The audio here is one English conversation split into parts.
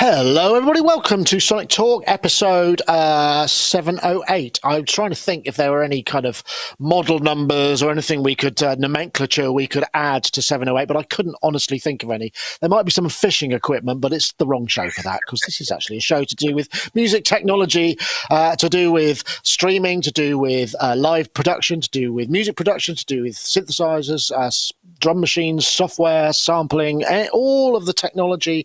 Hello, everybody. Welcome to Sonic Talk, episode 708. I'm trying to think if there were any kind of model numbers or anything we could, nomenclature we could add to 708, but I couldn't honestly think of any. There might be some fishing equipment, but it's the wrong show for that because this is actually a show to do with music technology, to do with streaming, to do with live production, to do with music production, to do with synthesizers, drum machines, software, sampling, all of the technology,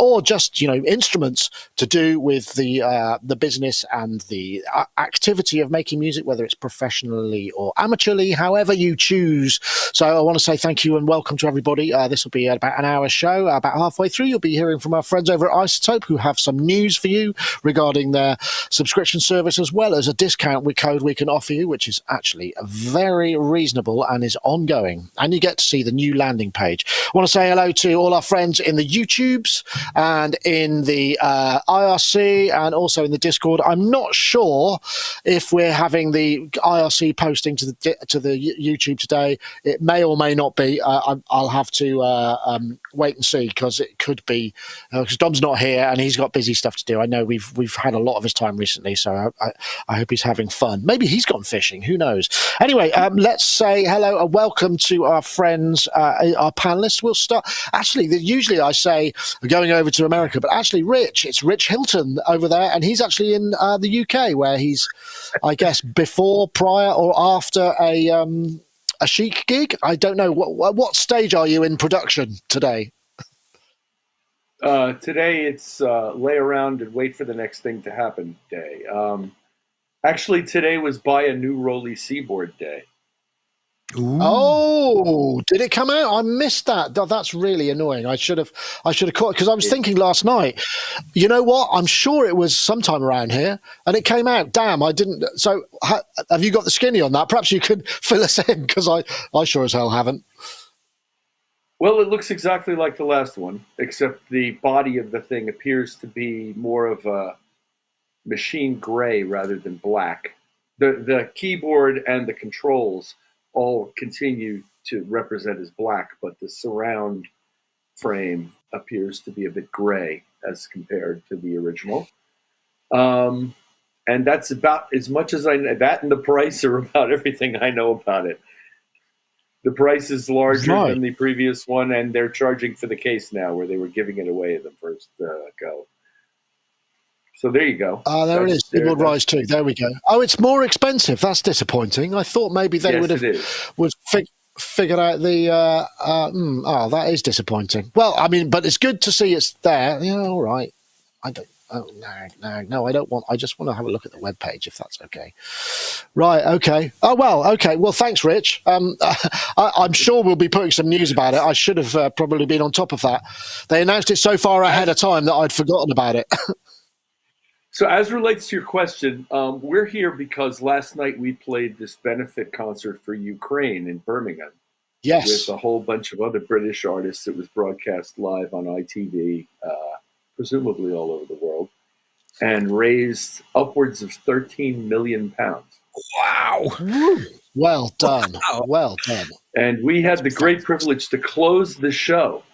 or just instruments to do with the business and the activity of making music, whether it's professionally or amateurly, however you choose. So I want to say thank you and welcome to everybody. This will be about an hour show. About halfway through, you'll be hearing from our friends over at iZotope, who have some news for you regarding their subscription service, as well as a discount code we can offer you, which is actually very reasonable and is ongoing. And you get to see the new landing page. I want to say hello to all our friends in the YouTubes and in the IRC and also in the Discord. I'm not sure if we're having the IRC posting to the YouTube today. It may or may not be. I'll have to wait and see, because it could be because Dom's not here and he's got busy stuff to do. I know we've had a lot of his time recently, so I hope he's having fun. Maybe he's gone fishing. Who knows? Anyway, let's say hello and welcome to our friends, our panelists. We'll start. Actually, usually I say going over to America, but actually it's Rich Hilton over there, and he's actually in the UK, where he's, I guess, before, prior, or after a Chic gig. I don't know. What stage are you in production today? Today it's lay around and wait for the next thing to happen day. Actually, today was buy a new Rolly Seaboard day. Ooh. Oh, did it come out? I missed that. That's really annoying. I should have caught, because I was thinking last night, you know what? I'm sure it was sometime around here and it came out. Damn, I didn't. So have you got the skinny on that? Perhaps you could fill us in, because I sure as hell haven't. Well, it looks exactly like the last one, except the body of the thing appears to be more of a machine gray rather than black. The keyboard and the controls all continue to represent as black, but the surround frame appears to be a bit gray as compared to the original. And that's about as much as I know. That and the price are about everything I know about it. The price is larger than the previous one, and they're charging for the case now, where they were giving it away the first go. So there you go. There it is. Keyboard Rise 2. There we go. Oh, it's more expensive. That's disappointing. I thought maybe they would figured out the. That is disappointing. Well, I mean, but it's good to see it's there. Yeah, all right. I don't. Oh no! I don't want. I just want to have a look at the webpage, if that's okay. Right. Okay. Oh well. Okay. Well, thanks, Rich. I'm sure we'll be putting some news about it. I should have probably been on top of that. They announced it so far ahead of time that I'd forgotten about it. So as relates to your question, we're here because last night we played this benefit concert for Ukraine in Birmingham. Yes. With a whole bunch of other British artists. It was broadcast live on ITV, presumably all over the world, and raised upwards of £13 million. Wow. Well done. Well done. And we had the great privilege to close the show,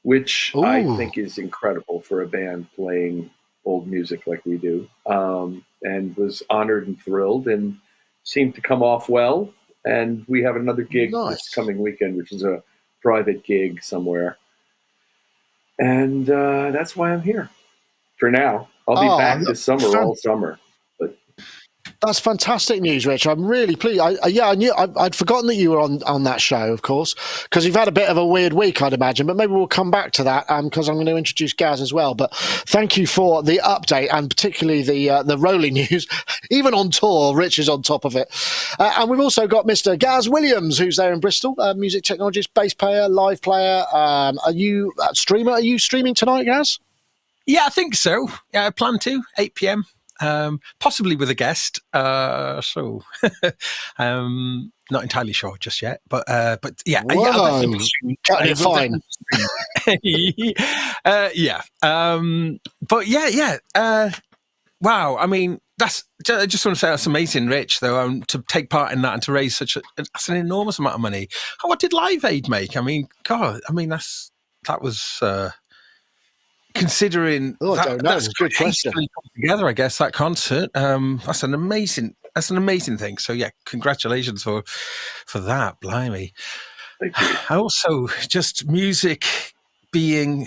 which I think is incredible for a band playing old music like we do, and was honored and thrilled, and seemed to come off well. And we have another gig this coming weekend, which is a private gig somewhere. And that's why I'm here for now. I'll be back this summer, all summer. But that's fantastic news, Rich. I'm really pleased. I knew I'd forgotten that you were on that show, of course, because you've had a bit of a weird week, I'd imagine. But maybe we'll come back to that, because I'm going to introduce Gaz as well. But thank you for the update, and particularly the Rolly news. Even on tour, Rich is on top of it. And we've also got Mr. Gaz Williams, who's there in Bristol, music technologist, bass player, live player. Are you a streamer? Are you streaming tonight, Gaz? Yeah, I think so. Yeah, I plan to 8 p.m. Possibly with a guest. So not entirely sure just yet. But yeah, I'll definitely fine. Yeah. But yeah. Wow. I mean, I just want to say that's amazing, Rich, though, to take part in that and to raise that's an enormous amount of money. What did Live Aid make? I mean, God, that was considering I don't know. that's It's a good question. hastily put together, I guess, that concert. That's an amazing thing. So yeah, congratulations for that. Blimey. Thank you. Also, just music being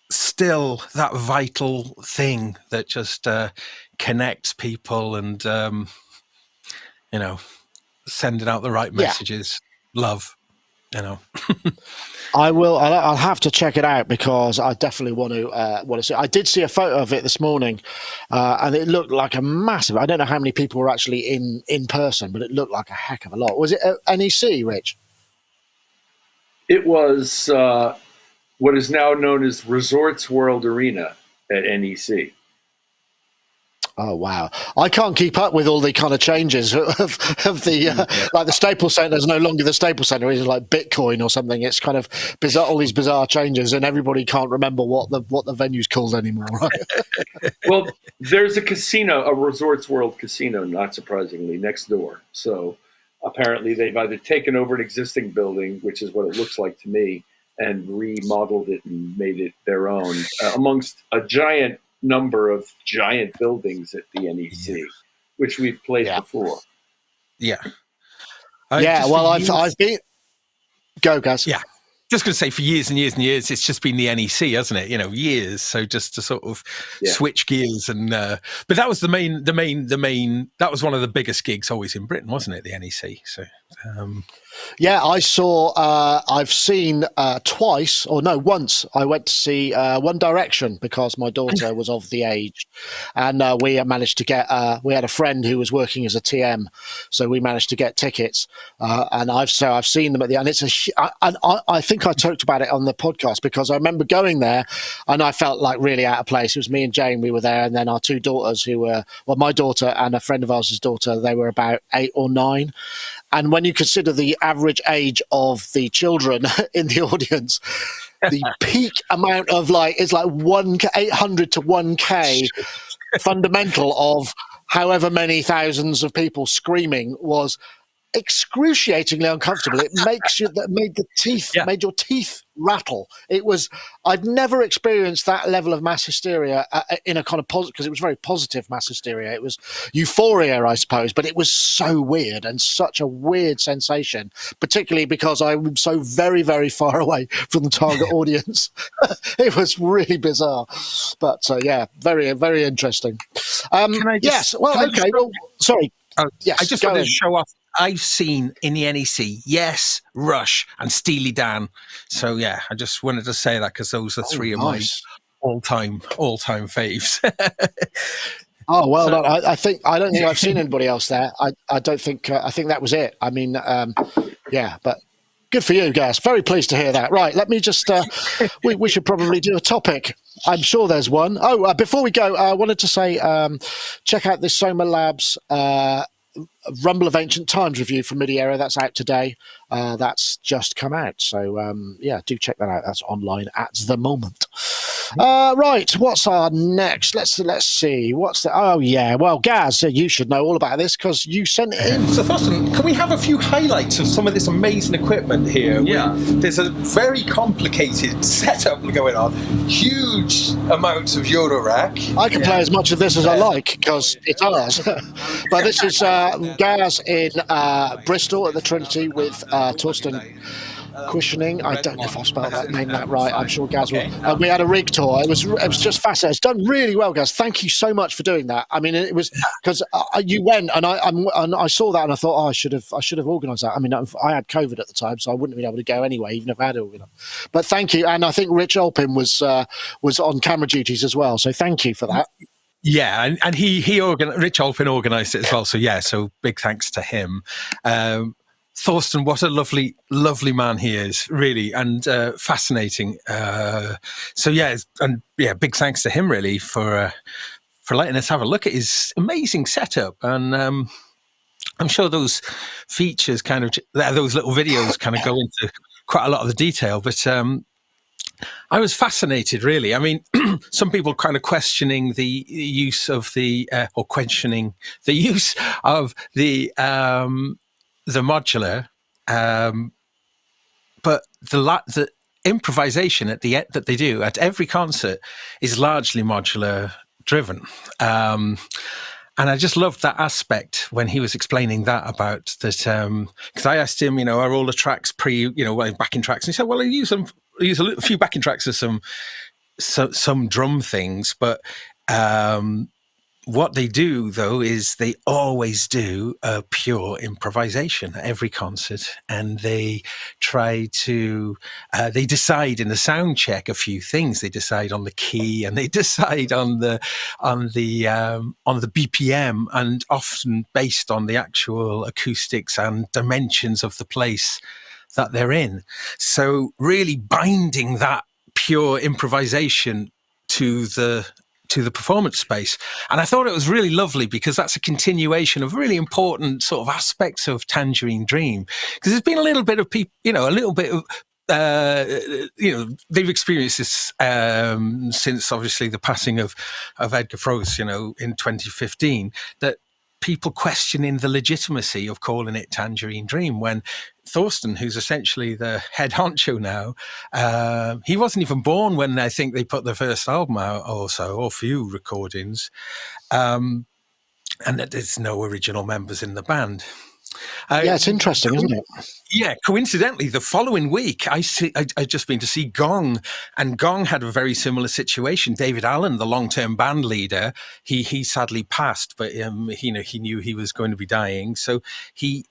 still that vital thing that just connects people and sending out the right messages. Love, I'll have to check it out because I definitely want to see. I did see a photo of it this morning, and it looked like a massive. I don't know how many people were actually in person, but it looked like a heck of a lot. Was it at NEC, Rich? It was what is now known as Resorts World Arena at NEC. Oh wow! I can't keep up with all the kind of changes of the like the Staples Center is no longer the Staples Center. It's like Bitcoin or something. It's kind of bizarre, all these bizarre changes, and everybody can't remember what the venue's called anymore. Right? Well, there's a casino, a Resorts World casino, not surprisingly, next door. So apparently they've either taken over an existing building, which is what it looks like to me, and remodeled it and made it their own, amongst a giant number of giant buildings at the NEC, which we've played before. Yeah. Well, I've been. Go, guys. Yeah. Just going to say, for years and years and years, it's just been the NEC, hasn't it? Years. So just to sort of switch gears and, but that was the main. That was one of the biggest gigs always in Britain, wasn't it? The NEC. So. Yeah, I've seen once. I went to see One Direction because my daughter was of the age, and we managed to get. We had a friend who was working as a TM, so we managed to get tickets. And I've seen them at the end. I think I talked about it on the podcast because I remember going there, and I felt like really out of place. It was me and Jane. We were there, and then our two daughters, who were my daughter and a friend of ours' daughter. They were about 8 or 9. And when you consider the average age of the children in the audience, the peak amount of is like 800 to 1K fundamental of however many thousands of people screaming was excruciatingly uncomfortable. It made your teeth rattle. It was. I've never experienced that level of mass hysteria in a kind of positive, because it was very positive mass hysteria. It was euphoria, I suppose, but it was so weird and such a weird sensation, particularly because I'm so very, very far away from the target audience. It was really bizarre, but very, very interesting. Yes. Well, okay. Well, sorry. Yes. I just wanted to show off. I've seen in the NEC, Yes, Rush, and Steely Dan. So yeah, I just wanted to say that because those are three of my all-time faves. Oh well, I don't think I've seen anybody else there. I don't think. I think that was it. I mean, but good for you, Gas. Very pleased to hear that. Right, let me just. We should probably do a topic. I'm sure there's one. Oh, before we go, I wanted to say, check out this Soma Labs. Rumble of Ancient Times review from Midi-Era. That's out today. That's just come out. So, do check that out. That's online at the moment. Right, what's our next? Let's see. Well, Gaz, you should know all about this because you sent it in. So, Thorsten, can we have a few highlights of some of this amazing equipment here? Yeah. There's a very complicated setup going on. Huge amounts of Eurorack. I can play as much of this as I like because it's ours. But this is Gaz in Bristol at the Trinity with Torsten Cushioning. I don't know if I spelled that name that right. I'm sure Gaz will. We had a rig tour. It was just fascinating. It's done really well, Gaz. Thank you so much for doing that. I mean, it was because you went and I saw that and I thought, I should have organised that. I mean, I had COVID at the time, so I wouldn't have been able to go anyway, even if I had organised. But thank you, and I think Rich Olpin was on camera duties as well. So thank you for that. Yeah, and Rich Olpin organised it as well. So big thanks to him. Thorsten, what a lovely, lovely man he is, really, and fascinating. Big thanks to him, really, for letting us have a look at his amazing setup. And I'm sure those features those little videos kind of go into quite a lot of the detail. But I was fascinated, really. I mean, some people kind of questioning the use of the modular, but improvisation at the end that they do at every concert is largely modular driven. And I just loved that aspect when he was explaining that about that. Because I asked him, are all the tracks backing tracks? And he said, well, I use a few backing tracks of some drum things, but what they do, though, is they always do a pure improvisation at every concert, and they try to they decide in the sound check a few things. They decide on the key, and they decide on the BPM, and often based on the actual acoustics and dimensions of the place that they're in. So really binding that pure improvisation to the performance space. And I thought it was really lovely because that's a continuation of really important sort of aspects of Tangerine Dream. Because there's been a little bit of people, they've experienced this since obviously the passing of Edgar Froese, in 2015, that people questioning the legitimacy of calling it Tangerine Dream when Thorsten, who's essentially the head honcho now, he wasn't even born when I think they put their first album out or few recordings, and that there's no original members in the band. It's interesting, isn't it? Yeah, coincidentally, the following week, I'd just been to see Gong, and Gong had a very similar situation. David Allen, the long-term band leader, he sadly passed, but he knew he was going to be dying, so he.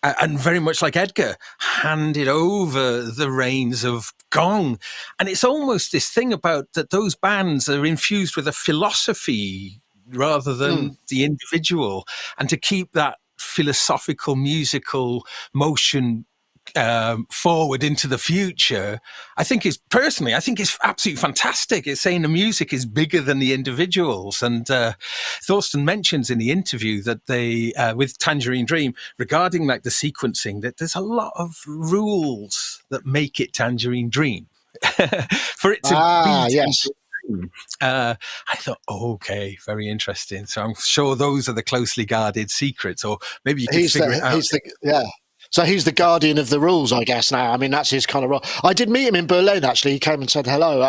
And very much like Edgar, handed over the reins of Gong. And it's almost this thing about that those bands are infused with a philosophy rather than the individual. And to keep that philosophical, musical motion forward into the future, I think it's absolutely fantastic. It's saying the music is bigger than the individuals. And Thorsten mentions in the interview that they, with Tangerine Dream, regarding like the sequencing, that there's a lot of rules that make it Tangerine Dream. For it to be yes. I thought, okay, very interesting. So I'm sure those are the closely guarded secrets, or maybe you can figure it out. So he's the guardian of the rules, I guess, now. I mean, that's his kind of role. I did meet him in Berlin, actually. He came and said hello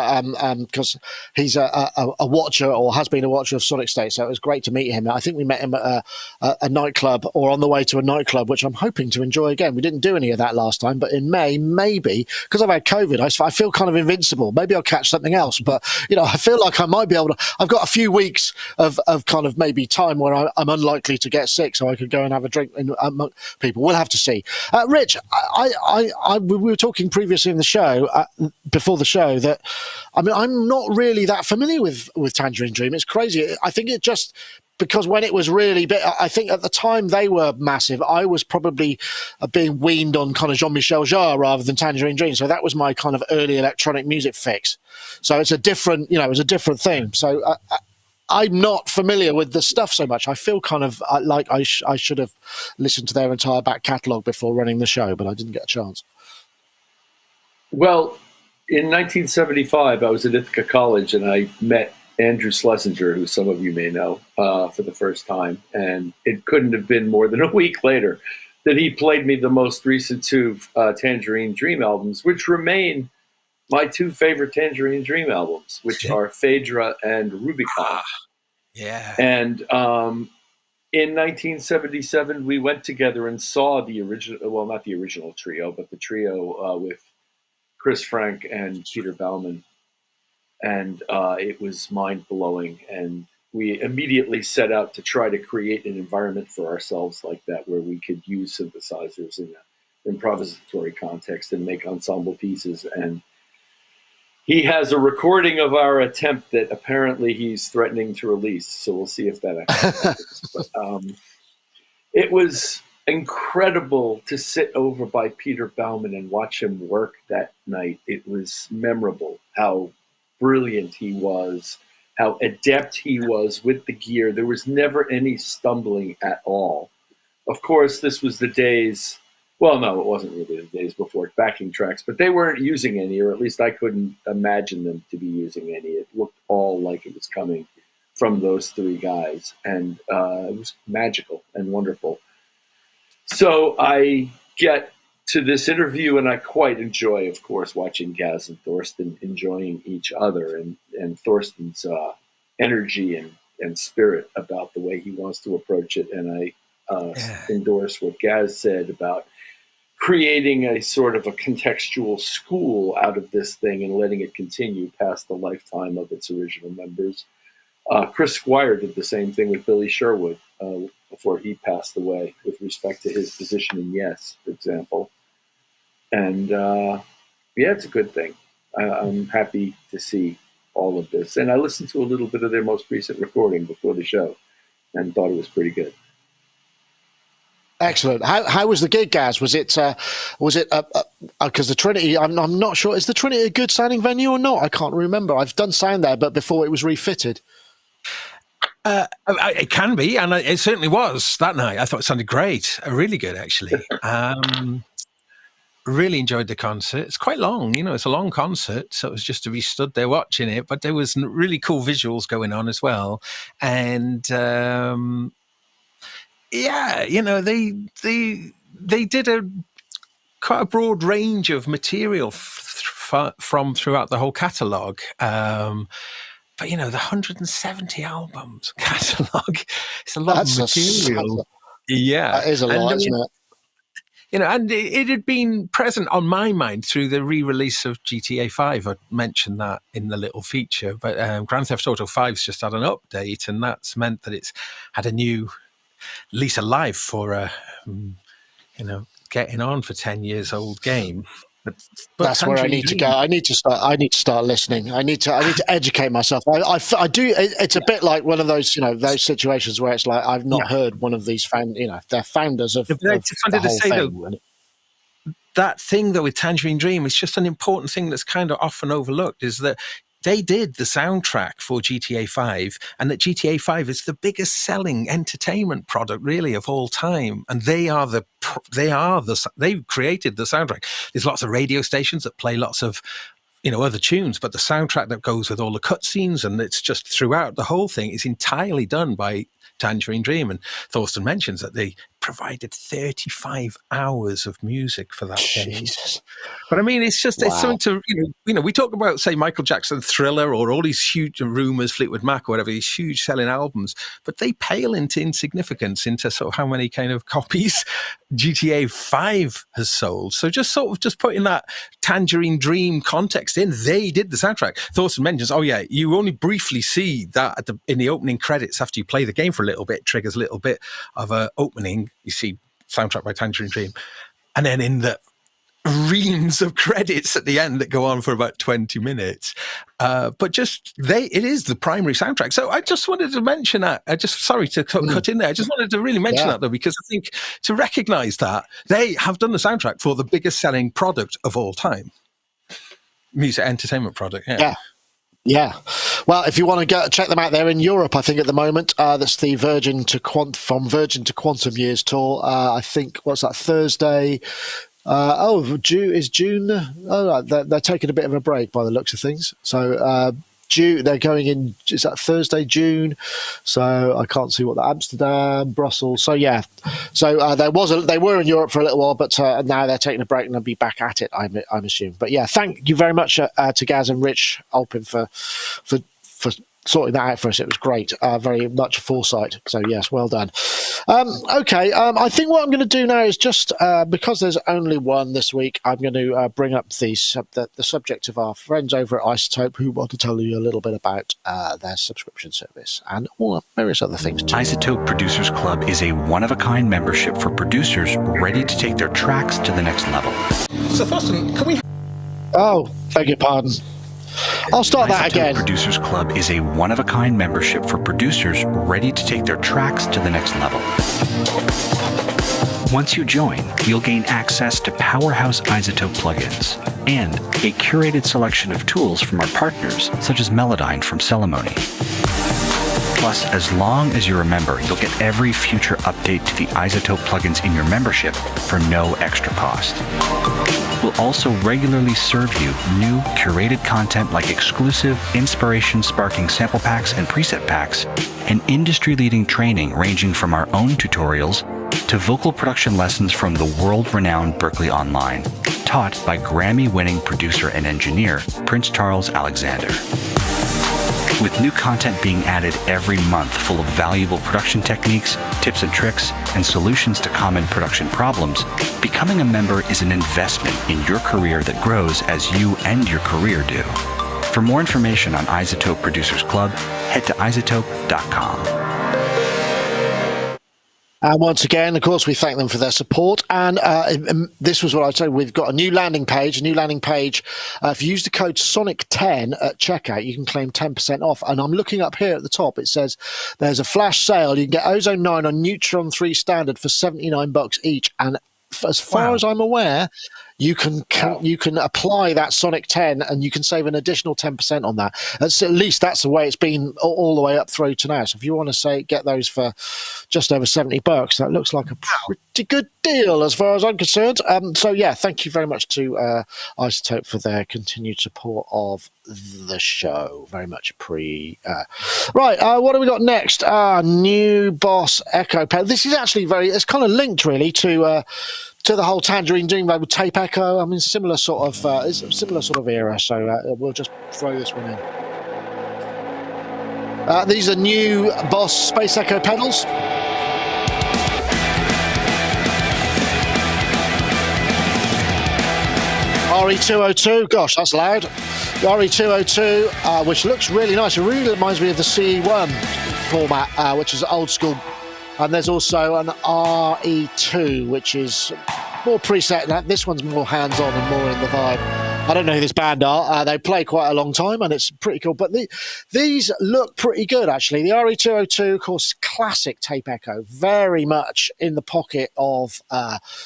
because he's a watcher, or has been a watcher of Sonicstate. So it was great to meet him. I think we met him at a nightclub, or on the way to a nightclub, which I'm hoping to enjoy again. We didn't do any of that last time, but in May, maybe, because I've had COVID, I feel kind of invincible. Maybe I'll catch something else. But, I feel like I might be able to. I've got a few weeks of kind of maybe time where I'm unlikely to get sick, so I could go and have a drink among people. We'll have to see. Rich, we were talking previously in the show, before the show, that I'm not really that familiar with Tangerine Dream. It's crazy. I think it just because when it was really big, I think at the time they were massive. I was probably being weaned on kind of Jean-Michel Jarre rather than Tangerine Dream. So that was my kind of early electronic music fix. So it's a different, it was a different thing. So I'm not familiar with the stuff so much. I feel kind of like I should have listened to their entire back catalogue before running the show, but I didn't get a chance. Well, in 1975, I was at Ithaca College, and I met Andrew Schlesinger, who some of you may know, for the first time. And it couldn't have been more than a week later that he played me the most recent two Tangerine Dream albums, which remain my two favorite Tangerine Dream albums, which are Phaedra and Rubicon. Yeah. And in 1977, we went together and saw the original, well, not the original trio, but the trio with Chris Frank and Peter Baumann. And it was mind-blowing. And we immediately set out to try to create an environment for ourselves like that, where we could use synthesizers in an improvisatory context and make ensemble pieces. And he has a recording of our attempt that apparently he's threatening to release, so we'll see if that actually happens. But it was incredible to sit over by Peter Baumann and watch him work that night. It was memorable how brilliant he was, how adept he was with the gear. There was never any stumbling at all. Of course, this was the days... Well, no, it wasn't really the days before backing tracks, but they weren't using any, or at least I couldn't imagine them to be using any. It looked all like it was coming from those three guys, and it was magical and wonderful. So I get to this interview, and I quite enjoy, of course, watching Gaz and Thorsten enjoying each other, and Thorsten's energy and spirit about the way he wants to approach it. And I endorse what Gaz said about creating a sort of a contextual school out of this thing and letting it continue past the lifetime of its original members. Chris Squire did the same thing with Billy Sherwood before he passed away, with respect to his position in Yes, for example. And it's a good thing. I'm happy to see all of this. And I listened to a little bit of their most recent recording before the show and thought it was pretty good. Excellent. How was the gig, Gaz? Was it because the Trinity? I'm not sure. Is the Trinity a good sounding venue or not? I can't remember. I've done sound there, but before it was refitted. It can be, and it certainly was that night. I thought it sounded great, really good actually. Really enjoyed the concert. It's quite long, it's a long concert, so it was just to be stood there watching it. But there was really cool visuals going on as well, and. They did quite a broad range of material from throughout the whole catalogue. But the 170 albums catalogue, it's a lot of material. That is a lot, isn't it? And it had been present on my mind through the re-release of GTA 5. I mentioned that in the little feature, but Grand Theft Auto 5's just had an update, and that's meant that it's had a new lease of life for getting on for 10 years old game. But that's where I need to go. I need to start listening. I need to educate myself. I do. It's a bit like one of those those situations where it's like I've not heard one of these they're founders of. But I just wanted to say though, that thing though with Tangerine Dream is just an important thing that's kind of often overlooked, is that they did the soundtrack for GTA 5, and that GTA 5 is the biggest selling entertainment product really of all time. And they created the soundtrack. There's lots of radio stations that play lots of, other tunes, but the soundtrack that goes with all the cutscenes, and it's just throughout the whole thing, is entirely done by Tangerine Dream. And Thorsten mentions that they provided 35 hours of music for that game. But I mean, it's just, it's something to, we talk about, say, Michael Jackson Thriller or all these huge Rumours, Fleetwood Mac or whatever, these huge selling albums, but they pale into insignificance into sort of how many kind of copies GTA 5 has sold. So just putting that Tangerine Dream context in, they did the soundtrack. Thorsten mentions, you only briefly see that in the opening credits after you play the game for a little bit, triggers a little bit of a opening. You see soundtrack by Tangerine Dream, and then in the reams of credits at the end that go on for about 20 minutes. But it is the primary soundtrack. So I just wanted to mention that. Sorry to cut in there. I just wanted to really mention that though, because I think to recognize that they have done the soundtrack for the biggest selling product of all time. Music entertainment product. Yeah. Well, if you want to check them out, they're in Europe, I think, at the moment. That's the From Virgin to Quantum Years tour. I think, what's that, Thursday? June. Oh, they're taking a bit of a break by the looks of things. So they're going in, is that Thursday, June? So I can't see what that, Amsterdam, Brussels. So yeah. So they were in Europe for a little while, but now they're taking a break and they'll be back at it, I'm assuming. But yeah, thank you very much to Gaz and Rich Alpin for sorting that out for us. It was great. Very much a foresight. So yes, well done. Okay. I think what I'm going to do now is just because there's only one this week, I'm going to bring up the subject of our friends over at iZotope, who want to tell you a little bit about their subscription service and all various other things too. iZotope Producers Club is a one-of-a-kind membership for producers ready to take their tracks to the next level. So Thorsten, can we? Oh, beg your pardon. I'll start that again. Producers Club is a one-of-a-kind membership for producers ready to take their tracks to the next level. Once you join, you'll gain access to powerhouse iZotope plugins and a curated selection of tools from our partners, such as Melodyne from Celemony. Plus, as long as you're a member, you'll get every future update to the iZotope plugins in your membership for no extra cost. We'll also regularly serve you new curated content like exclusive inspiration-sparking sample packs and preset packs, and industry-leading training ranging from our own tutorials to vocal production lessons from the world-renowned Berklee Online, taught by Grammy-winning producer and engineer Prince Charles Alexander. With new content being added every month full of valuable production techniques, tips and tricks, and solutions to common production problems, becoming a member is an investment in your career that grows as you and your career do. For more information on iZotope Producers Club, head to iZotope.com. And once again, of course, we thank them for their support. And this was what I'd say. We've got a new landing page. If you use the code SONIC10 at checkout, you can claim 10% off. And I'm looking up here at the top. It says there's a flash sale. You can get Ozone 9 on Neutron 3 Standard for $79 each. And as far as I'm aware, you can apply that Sonic 10 and you can save an additional 10% on that. At least that's the way it's been all the way up through to now. So if you want to get those for just over $70, that looks like a pretty good deal as far as I'm concerned. So yeah, thank you very much to iZotope for their continued support of the show. Very much Right, what do we got next? New Boss Echo Pad. This is actually it's kind of linked really to the whole Tangerine Doom with Tape Echo. I mean, similar sort of era. So we'll just throw this one in. These are new Boss Space Echo pedals. RE-202. Gosh, that's loud. The RE-202, which looks really nice. It really reminds me of the CE1 format, which is old school. And there's also an RE-2, which is more preset. This one's more hands-on and more in the vibe. I don't know who this band are. They play quite a long time, and it's pretty cool. But these look pretty good, actually. The RE-202, of course, classic Tape Echo, very much in the pocket of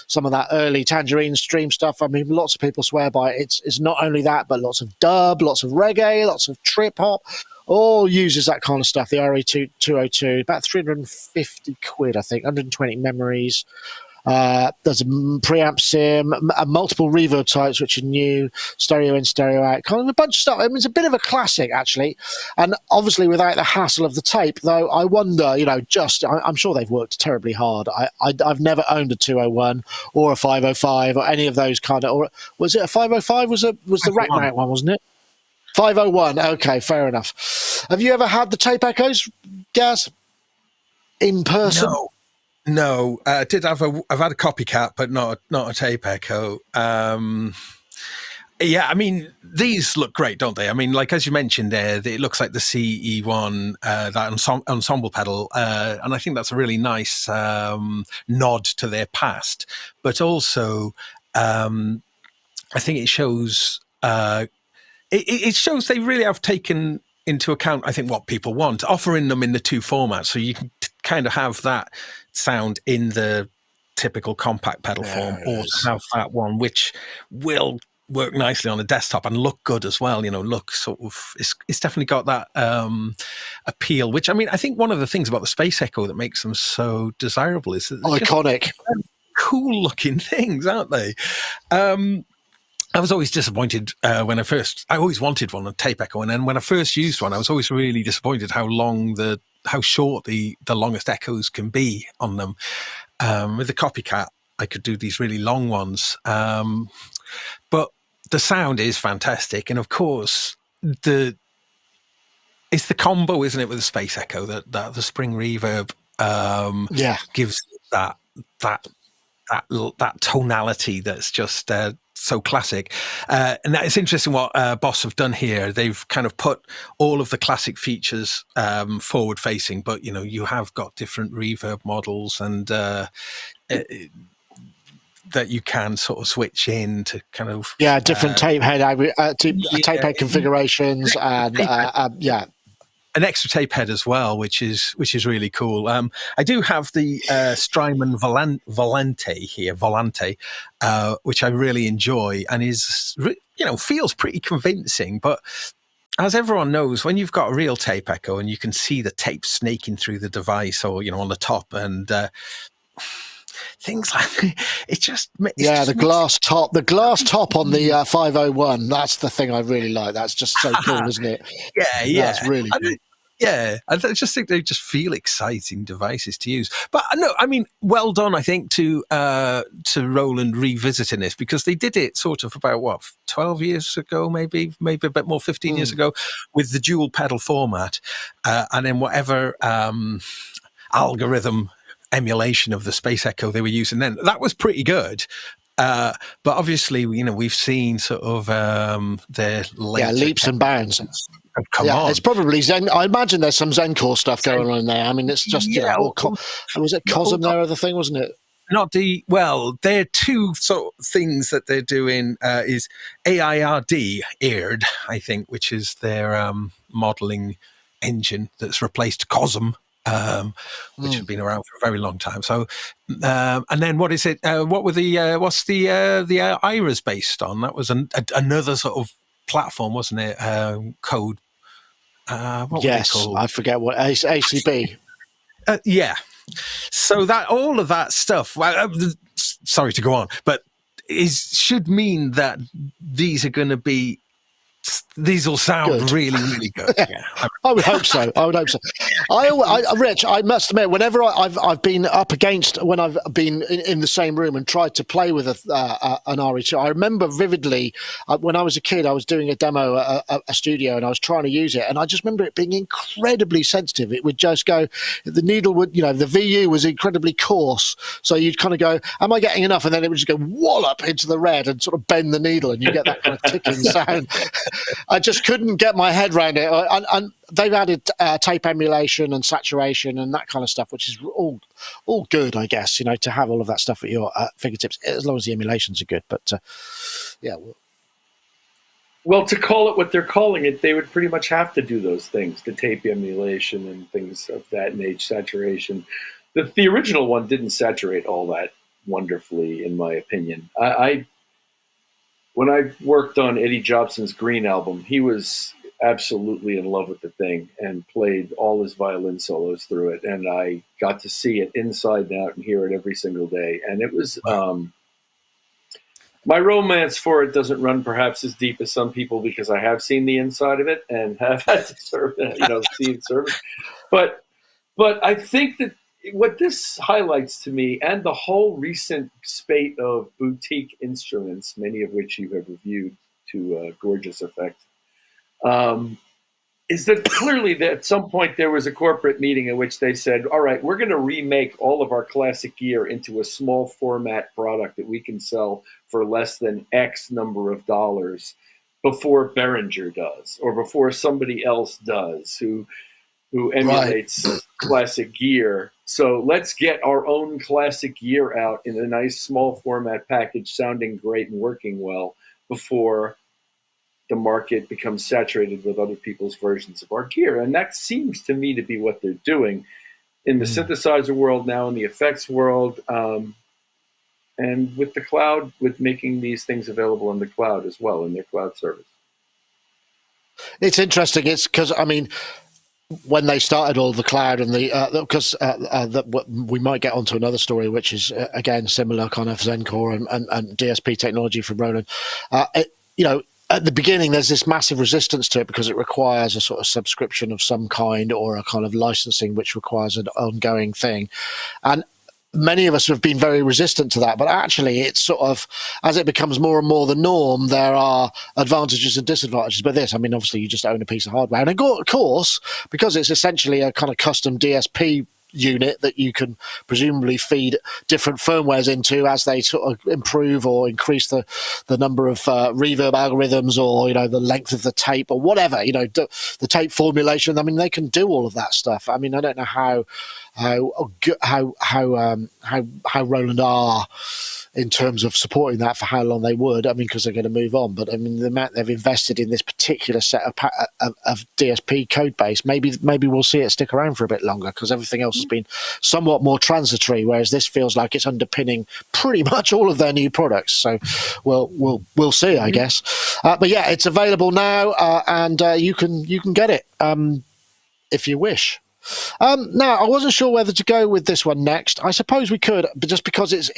some of that early Tangerine stream stuff. I mean, lots of people swear by it. It's not only that, but lots of dub, lots of reggae, lots of trip-hop. All uses that kind of stuff. The RE-202, about 350 quid, I think, 120 memories. There's a preamp sim, multiple reverb types, which are new, stereo in, stereo out, kind of a bunch of stuff. I mean, it's a bit of a classic, actually. And obviously without the hassle of the tape, though, I wonder, I'm sure they've worked terribly hard. I've never owned a 201 or a 505 or any of those kind of, or was it a 505? Was the rack mount one, wasn't it? 501. Okay, fair enough. Have you ever had the Tape Echoes, Gaz, in person? No. I've had a copycat, but not a Tape Echo. Yeah, I mean, these look great, don't they? I mean, like as you mentioned there, it looks like the CE1, that ensemble pedal, and I think that's a really nice nod to their past. But also, I think it shows. It shows they really have taken into account, I think, what people want, offering them in the two formats. So you can kind of have that sound in the typical compact pedal form, or have that one which will work nicely on a desktop and look good as well. Look sort of, it's definitely got that appeal, which, I mean, I think one of the things about the Space Echo that makes them so desirable is that they're iconic, cool looking things, aren't they? I was always disappointed I always wanted one, a Tape Echo, and then when I first used one, I was always really disappointed how short the longest echoes can be on them. With the copycat, I could do these really long ones, but the sound is fantastic, and of course it's the combo, isn't it, with the Space Echo that the spring reverb gives that tonality that's just so classic. And that is interesting what Boss have done here. They've kind of put all of the classic features forward facing, but you have got different reverb models and that you can sort of switch in to kind of different tape head tape head configurations and an extra tape head as well, which is really cool. I do have the Strymon Volante here, which I really enjoy and is feels pretty convincing. But as everyone knows, when you've got a real Tape Echo and you can see the tape snaking through the device or on the top and things like the glass top on the 501. That's the thing I really like. That's just so cool, isn't it? Yeah. That's really cool. Yeah, I just think they just feel exciting devices to use. But no, I mean, well done, I think, to Roland revisiting this, because they did it sort of about 12 years ago, maybe a bit more, 15 years ago, with the dual pedal format, and then whatever algorithm emulation of the Space Echo they were using then, that was pretty good. But obviously, we've seen sort of their later leaps and bounds. Come on. It's probably Zen. I imagine there's some Zencore stuff going on in there. I mean, it's just was it Cosm their other thing, wasn't it? They're two sort of things that they're doing. Is AIRD aired, I think, which is their modeling engine that's replaced Cosm. Which had been around for a very long time. So, and then what is it? What's the IRAs based on? That was another sort of platform, wasn't it? Code. What were they called? I forget what ACB. Yeah. So that all of that stuff. Sorry to go on, but should mean that these are going to be. These will sound good. Really, really good. Yeah. I would hope so. Rich, I must admit, whenever I've been up against, when I've been in the same room and tried to play with an RE-2, I remember vividly when I was a kid, I was doing a demo at a studio and I was trying to use it, and I just remember it being incredibly sensitive. It would just go, the needle would, the VU was incredibly coarse, so you'd kind of go, am I getting enough? And then it would just go wallop into the red and sort of bend the needle, and you get that kind of ticking sound. I just couldn't get my head around it. And they've added tape emulation and saturation and that kind of stuff, which is all good, I guess, to have all of that stuff at your fingertips, as long as the emulations are good. But, yeah. Well, to call it what they're calling it, they would pretty much have to do those things, the tape emulation and things of that nature, saturation. The original one didn't saturate all that wonderfully, in my opinion. When I worked on Eddie Jobson's Green album, he was absolutely in love with the thing and played all his violin solos through it. And I got to see it inside and out and hear it every single day. And it was, my romance for it doesn't run perhaps as deep as some people, because I have seen the inside of it and have had to see it service. But I think that what this highlights to me, and the whole recent spate of boutique instruments, many of which you have reviewed to gorgeous effect, is that clearly at some point there was a corporate meeting in which they said, all right, we're going to remake all of our classic gear into a small format product that we can sell for less than X number of dollars before Behringer does, or before somebody else does who emulates classic gear. So let's get our own classic gear out in a nice small format package, sounding great and working well, before the market becomes saturated with other people's versions of our gear. And that seems to me to be what they're doing in the synthesizer world now, in the effects world, and with the cloud, with making these things available in the cloud as well, in their cloud service. It's interesting. It's because, I mean, when they started all the cloud and because we might get onto another story, which is again similar kind of Zencore and DSP technology from Roland. At the beginning, there's this massive resistance to it because it requires a sort of subscription of some kind, or a kind of licensing, which requires an ongoing thing. And many of us have been very resistant to that, but actually it's sort of, as it becomes more and more the norm, there are advantages and disadvantages. But this, I mean, obviously you just own a piece of hardware. And of course, because it's essentially a kind of custom DSP unit that you can presumably feed different firmwares into as they sort of improve or increase the number of reverb algorithms, or the length of the tape, or whatever, the tape formulation. I mean, they can do all of that stuff. I mean, I don't know how Roland are in terms of supporting that, for how long they would. I mean, because they're going to move on. But I mean, the amount they've invested in this particular set of DSP code base, maybe we'll see it stick around for a bit longer, because everything else has been somewhat more transitory, whereas this feels like it's underpinning pretty much all of their new products. So we'll see, I guess. But yeah, it's available now, and you can get it if you wish. Now, I wasn't sure whether to go with this one next. I suppose we could, but just because it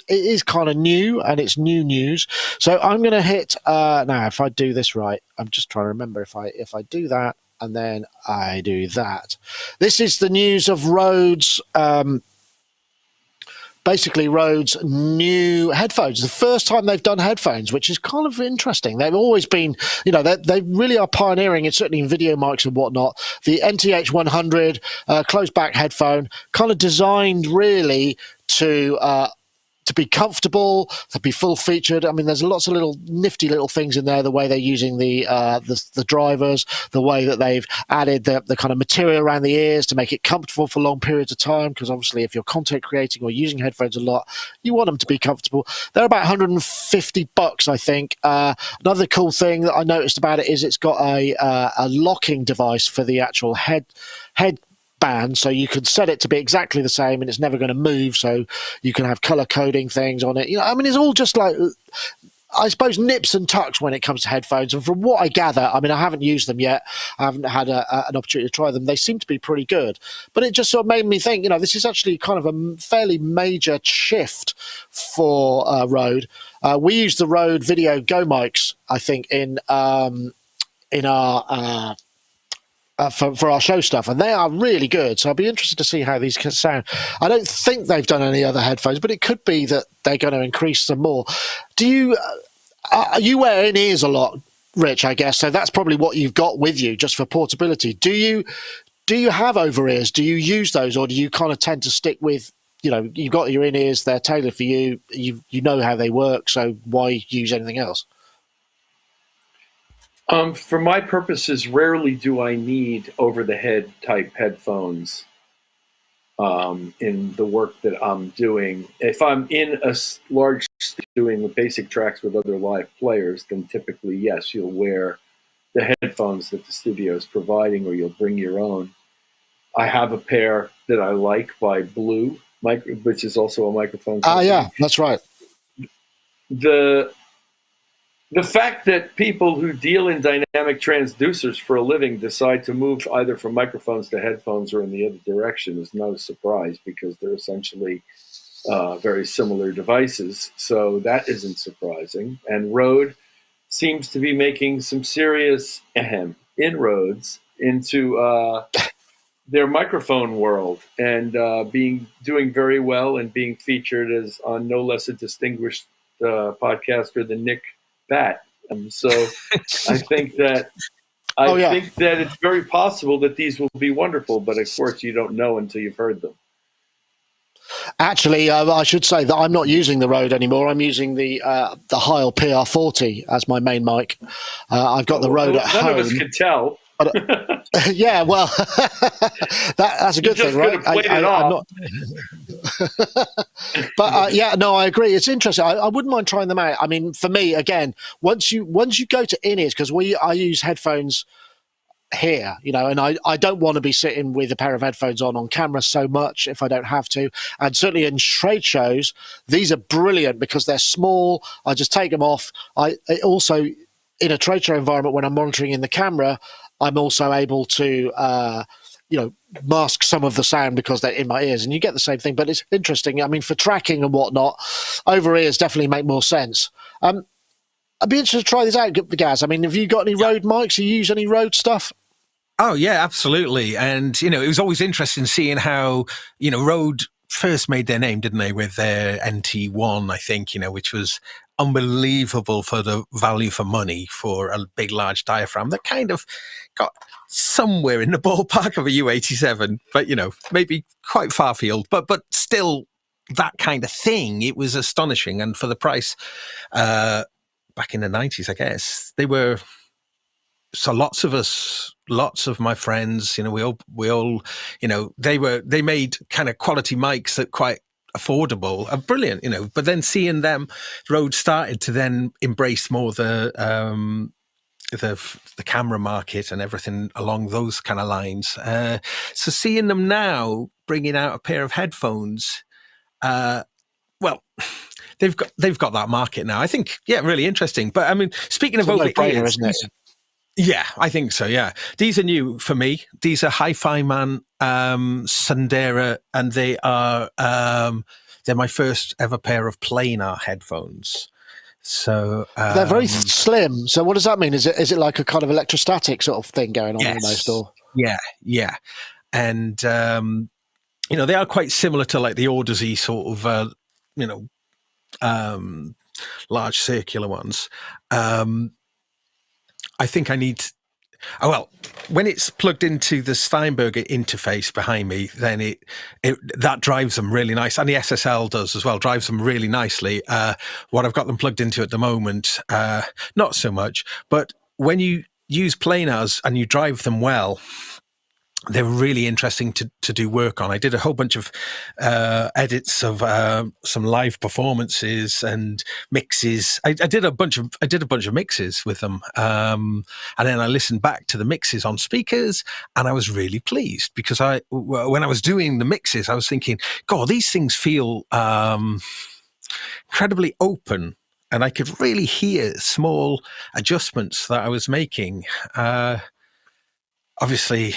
is kind of new, and it's new news. So I'm going to hit now. If I do this right, I'm just trying to remember if I do that. and then I do that. This is the news of Røde's. Basically, Røde's new headphones. The first time they've done headphones, which is kind of interesting. They've always been, they really are pioneering it, certainly in video mics and whatnot. The NTH 100 closed back headphone, kind of designed really to be comfortable, to be full featured. I mean, there's lots of little nifty little things in there. The way they're using the drivers, the way that they've added the kind of material around the ears to make it comfortable for long periods of time. Because obviously, if you're content creating or using headphones a lot, you want them to be comfortable. They're about $150, I think. Another cool thing that I noticed about it is it's got a locking device for the actual head band, so you can set it to be exactly the same and it's never going to move, so you can have color coding things on it. I mean, it's all just like, I suppose, nips and tucks when it comes to headphones. And from what I gather, I mean, I haven't used them yet, I haven't had an opportunity to try them. They seem to be pretty good, but it just sort of made me think, this is actually kind of a fairly major shift for Røde. We use the Røde Video Go mics, I think, in our for our show stuff, and they are really good. So I'll be interested to see how these can sound. I don't think they've done any other headphones, but it could be that they're going to increase some more. Do you wear in-ears a lot, Rich, I guess? So that's probably what you've got with you just for portability. Do you have over-ears? Do you use those, or do you kind of tend to stick with, you've got your in-ears, they're tailored for you, you know how they work, so why use anything else? For my purposes, rarely do I need over-the-head type headphones in the work that I'm doing. If I'm in a large doing basic tracks with other live players, then typically, yes, you'll wear the headphones that the studio is providing, or you'll bring your own. I have a pair that I like by Blue, which is also a microphone company. Yeah, that's right. The fact that people who deal in dynamic transducers for a living decide to move either from microphones to headphones or in the other direction is no surprise, because they're essentially very similar devices. So that isn't surprising. And Røde seems to be making some serious inroads into their microphone world, and doing very well and being featured as on no less a distinguished podcaster than Nick Bat. So I think that think that it's very possible that these will be wonderful, but of course you don't know until you've heard them. Actually, I should say that I'm not using the Røde anymore. I'm using the Heil PR40 as my main mic. I've got the Røde at home. None of us can tell. But, yeah, well, that's a good thing, right? I'm not. But no, I agree. It's interesting. I wouldn't mind trying them out. I mean, for me, again, once you go to in-ears, because I use headphones here, and I don't want to be sitting with a pair of headphones on camera so much if I don't have to. And certainly in trade shows, these are brilliant because they're small. I just take them off. Also, in a trade show environment, when I'm monitoring in the camera, I'm also able to, mask some of the sound because they're in my ears, and you get the same thing. But it's interesting. I mean, for tracking and whatnot, over ears definitely make more sense. I'd be interested to try this out, Gaz. I mean, have you got any Røde mics? Do you use any Røde stuff? Oh, yeah, absolutely. And, it was always interesting seeing how, Røde first made their name, didn't they, with their NT1, I think, which was unbelievable for the value for money for a big, large diaphragm that kind of got somewhere in the ballpark of a U87, but, maybe quite far field, but still that kind of thing. It was astonishing. And for the price, back in the 90s, I guess, they were, so lots of my friends, we all, they made kind of quality mics that quite affordable, brilliant, but then seeing them, Røde started to then embrace more the camera market and everything along those kind of lines. So seeing them now bringing out a pair of headphones, well, they've got that market now. I think, really interesting. But I mean, speaking of over-ears, isn't it? Yeah, I think so. Yeah, these are new for me. These are Hi-Fi Man Sundera, and they are they're my first ever pair of planar headphones. So they're very slim. So what does that mean? Is it like a kind of electrostatic sort of thing going on almost? Or yeah, and they are quite similar to like the Audesy sort of large circular ones. I think I need. When it's plugged into the Steinberger interface behind me, then that drives them really nice, and the SSL does as well. Drives them really nicely. What I've got them plugged into at the moment, not so much. But when you use planars and you drive them well, they're really interesting to do work on. I did a whole bunch of edits of some live performances and mixes. I did a bunch of mixes with them, and then I listened back to the mixes on speakers, and I was really pleased because when I was doing the mixes, I was thinking, God, these things feel incredibly open, and I could really hear small adjustments that I was making. Obviously,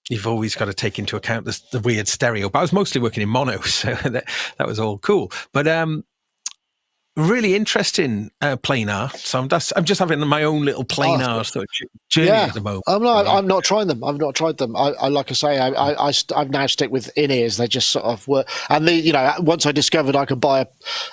you've always got to take into account the weird stereo, but I was mostly working in mono, so that was all cool. But really interesting planar. So I'm just having my own little planar sort of journey at the moment. I'm not trying them. I've not tried them. I like I say, I now stick with in-ears. They just sort of work. And once I discovered I could buy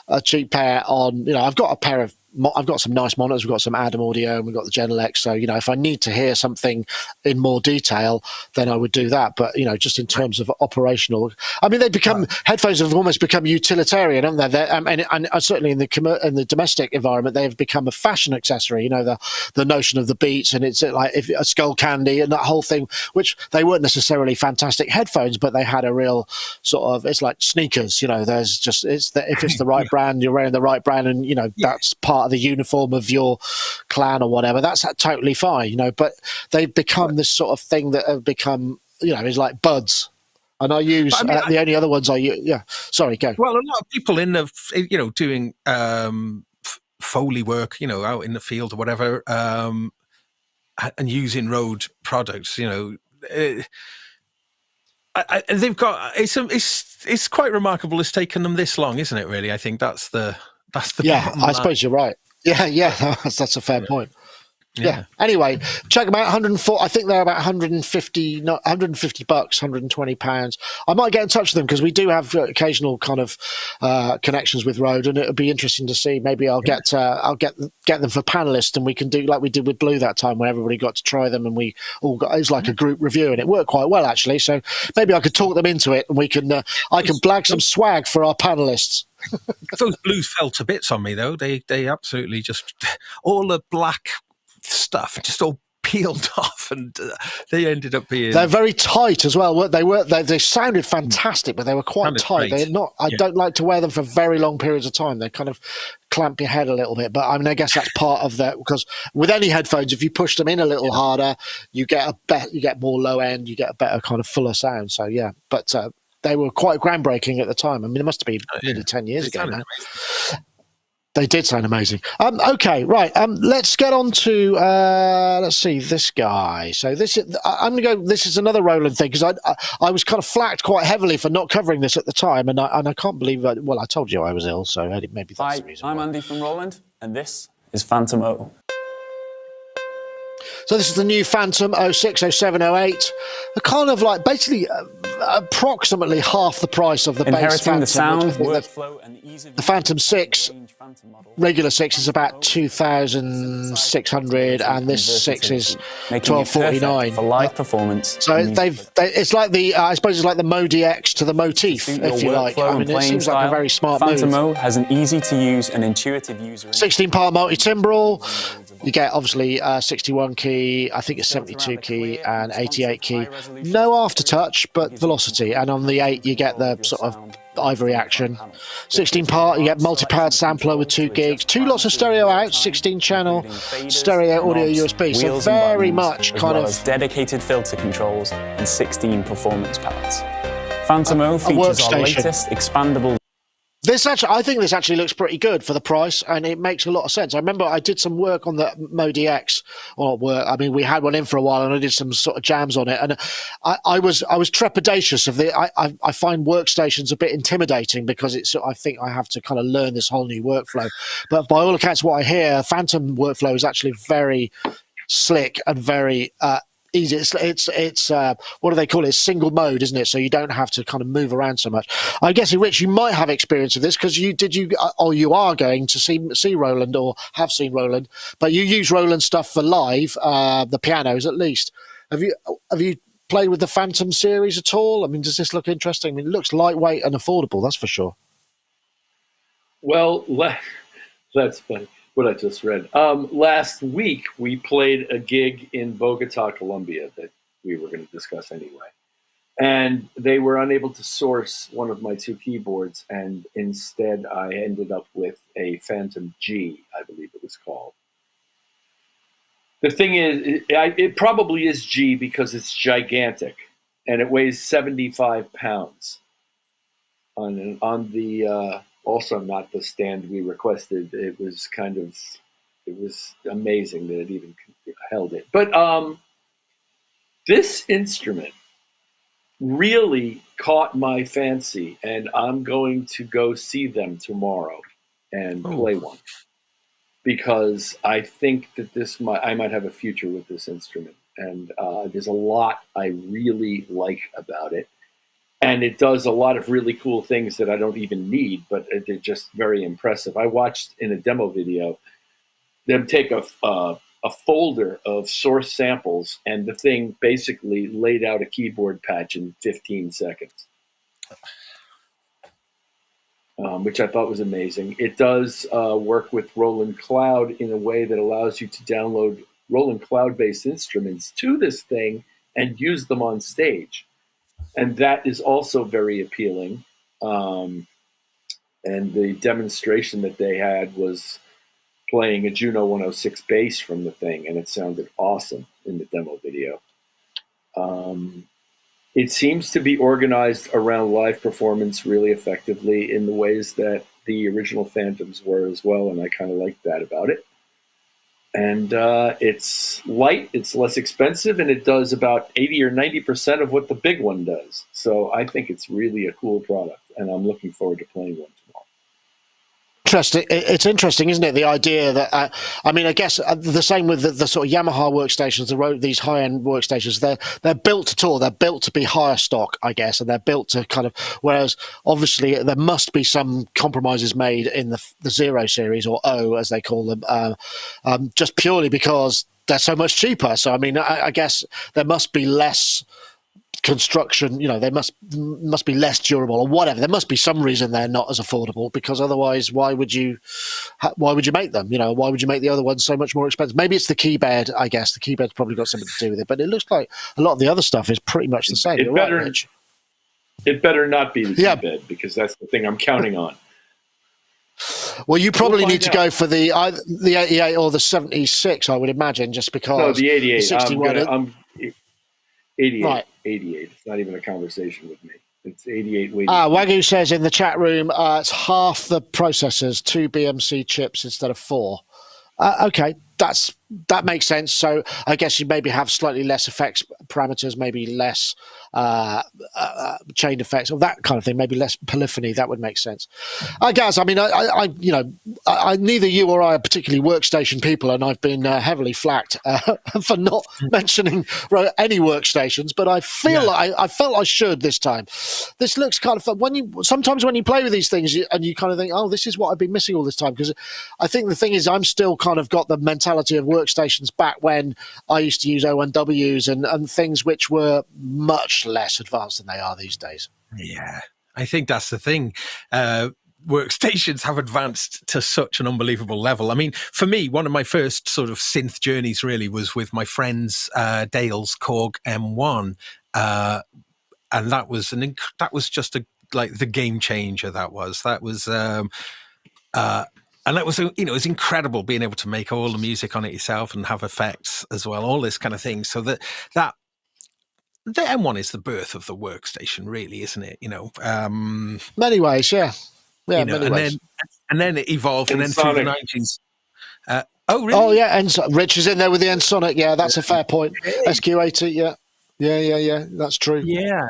a cheap pair on, I've got a pair of. I've got some nice monitors. We've got some Adam audio, and we've got the Genelex. So if I need to hear something in more detail, then I would do that. But just in terms of operational, I mean, headphones have almost become utilitarian, haven't they? And certainly in the domestic environment, they have become a fashion accessory. The notion of the Beats, and it's like a Skull Candy and that whole thing, which they weren't necessarily fantastic headphones, but they had a real sort of, it's like sneakers. There's just if it's the right brand, you're wearing the right brand, and that's part of the uniform of your clan or whatever, that's totally fine, but they've become this sort of thing that have become, is like buds. And I use the only other ones I use. Yeah, sorry, go. Well, a lot of people in the, doing Foley work, out in the field or whatever, and using Røde products, they've got it's quite remarkable. It's taken them this long, isn't it? Really, I think that's the I suppose you're right. Yeah, that's a fair point. Yeah. Anyway, check them out. 104. I think they're about 150, not 150 bucks, 120 pounds. I might get in touch with them because we do have occasional kind of connections with Røde, and it would be interesting to see. Maybe I'll get them for panelists, and we can do like we did with Blue that time, where everybody got to try them, and we all got. It was like a group review, and it worked quite well actually. So maybe I could talk them into it, and we can. I can blag some swag for our panelists. Those Blues fell to bits on me though. They absolutely just all the black stuff just all peeled off, and they ended up being. They're very tight as well. They sounded fantastic, but they were quite tight. They're not. I don't like to wear them for very long periods of time. They kind of clamp your head a little bit. But I mean, I guess that's part of that, because with any headphones, if you push them in a little harder, you get more low end, you get a better kind of fuller sound. So yeah, but. They were quite groundbreaking at the time. I mean, it must have been nearly 10 years ago now. They did sound amazing. Okay, right. Let's get on to let's see this guy. So I'm going to go. This is another Roland thing, because I was kind of flacked quite heavily for not covering this at the time, and I can't believe. I told you I was ill, so maybe that's the reason. I'm Andy from Roland, and this is Fantom O. So this is the new Fantom 06, 07, 08. A kind of like basically approximately half the price of the base Fantom. The sound, workflow, and the ease of the Fantom 6, regular 6 is about 2,600, and this 6 is 1,249 for live performance. So it's like I suppose it's like the Modi X to the Motif, if you like. I mean, it seems like a very smart move. Fantom O has an easy to use and intuitive user. 16-part multi-timbral. You get obviously 61 key, I think it's 72 key and 88 key. No aftertouch, but velocity. And on the 8, you get the sort of ivory action. 16-part, you get multi-powered sampler with 2 gigs, 2 lots of stereo out, 16-channel stereo audio USB. So very much kind of dedicated filter controls and 16 performance pads. Fantom O features our latest expandable. I think this actually looks pretty good for the price, and it makes a lot of sense. I remember I did some work on the Modi X, or work. I mean, we had one in for a while, and I did some sort of jams on it, and I was trepidatious of the. I find workstations a bit intimidating because I think I have to kind of learn this whole new workflow. But by all accounts, what I hear, Fantom workflow is actually very slick and very easy. It's what do they call it? It's single mode, isn't it? So you don't have to kind of move around so much. I guess, Rich, you might have experience of this because you are going to see Roland or have seen Roland, but you use Roland stuff for live, the pianos at least. Have you played with the Fantom series at all? I mean, does this look interesting? I mean, it looks lightweight and affordable, that's for sure. Well, that's funny. What I just read. Last week, we played a gig in Bogota, Colombia, that we were going to discuss anyway. And they were unable to source one of my two keyboards, and instead I ended up with a Fantom G, I believe it was called. The thing is, it probably is G because it's gigantic, and it weighs 75 pounds. On the also not the stand we requested. It was amazing that it even held it. But this instrument really caught my fancy, and I'm going to go see them tomorrow and play one, because I think that I might have a future with this instrument. And there's a lot I really like about it. And it does a lot of really cool things that I don't even need, but they're just very impressive. I watched in a demo video them take a folder of source samples, and the thing basically laid out a keyboard patch in 15 seconds, which I thought was amazing. It does work with Roland Cloud in a way that allows you to download Roland Cloud-based instruments to this thing and use them on stage. And that is also very appealing. And the demonstration that they had was playing a Juno 106 bass from the thing, and it sounded awesome in the demo video. It seems to be organized around live performance really effectively in the ways that the original Fantoms were as well, and I kind of like that about it. And it's light, it's less expensive, and it does about 80 or 90% of what the big one does. So I think it's really a cool product, and I'm looking forward to playing one tomorrow. Interesting. It's interesting, isn't it? The idea that I mean, I guess the same with the sort of Yamaha workstations, these high-end workstations. They're built to tour. They're built to be higher stock, I guess, and they're built to kind of. Whereas, obviously, there must be some compromises made in the Zero series, or O as they call them, just purely because they're so much cheaper. So, I mean, I guess there must be less construction, they must be less durable or whatever. There must be some reason they're not as affordable, because otherwise why would you make them? Why would you make the other ones so much more expensive? Maybe it's the keyboard. I guess the keyboard's probably got something to do with it, but it looks like a lot of the other stuff is pretty much the same. It better not be the keyboard, because that's the thing I'm counting on. Well, you probably need to go for the 88 or the 76, I would imagine, just because. No, the 88. The 61, I'm 88. Right. 88. It's not even a conversation with me. It's 88 waiting. Wagyu says in the chat room, it's half the processors, 2 BMC chips instead of 4. Okay, that makes sense. So I guess you maybe have slightly less effects parameters, maybe less chain effects or that kind of thing, maybe less polyphony. That would make sense. Guys, I mean, I neither you or I are particularly workstation people, and I've been heavily flacked for not mentioning any workstations. But I feel like I felt I should this time. This looks kind of fun. Sometimes when you play with these things, and you kind of think, oh, this is what I've been missing all this time. Because I think the thing is, I'm still kind of got the mentality of workstations back when I used to use O1Ws and things which were much less advanced than they are these days. Yeah, I think that's the thing. Workstations have advanced to such an unbelievable level. I mean, for me, one of my first sort of synth journeys really was with my friend's Dale's Korg M1, and that was just like the game changer. That was. And that was, it was incredible being able to make all the music on it yourself and have effects as well, all this kind of thing. So that the M1 is the birth of the workstation, really, isn't it? Many ways, yeah. Yeah, many ways. And then it evolved, and then Sonic. through the 90s. Oh, really? Oh yeah, Rich is in there with the N-Sonic. Yeah, that's a fair point. SQ80. Yeah. That's true. Yeah.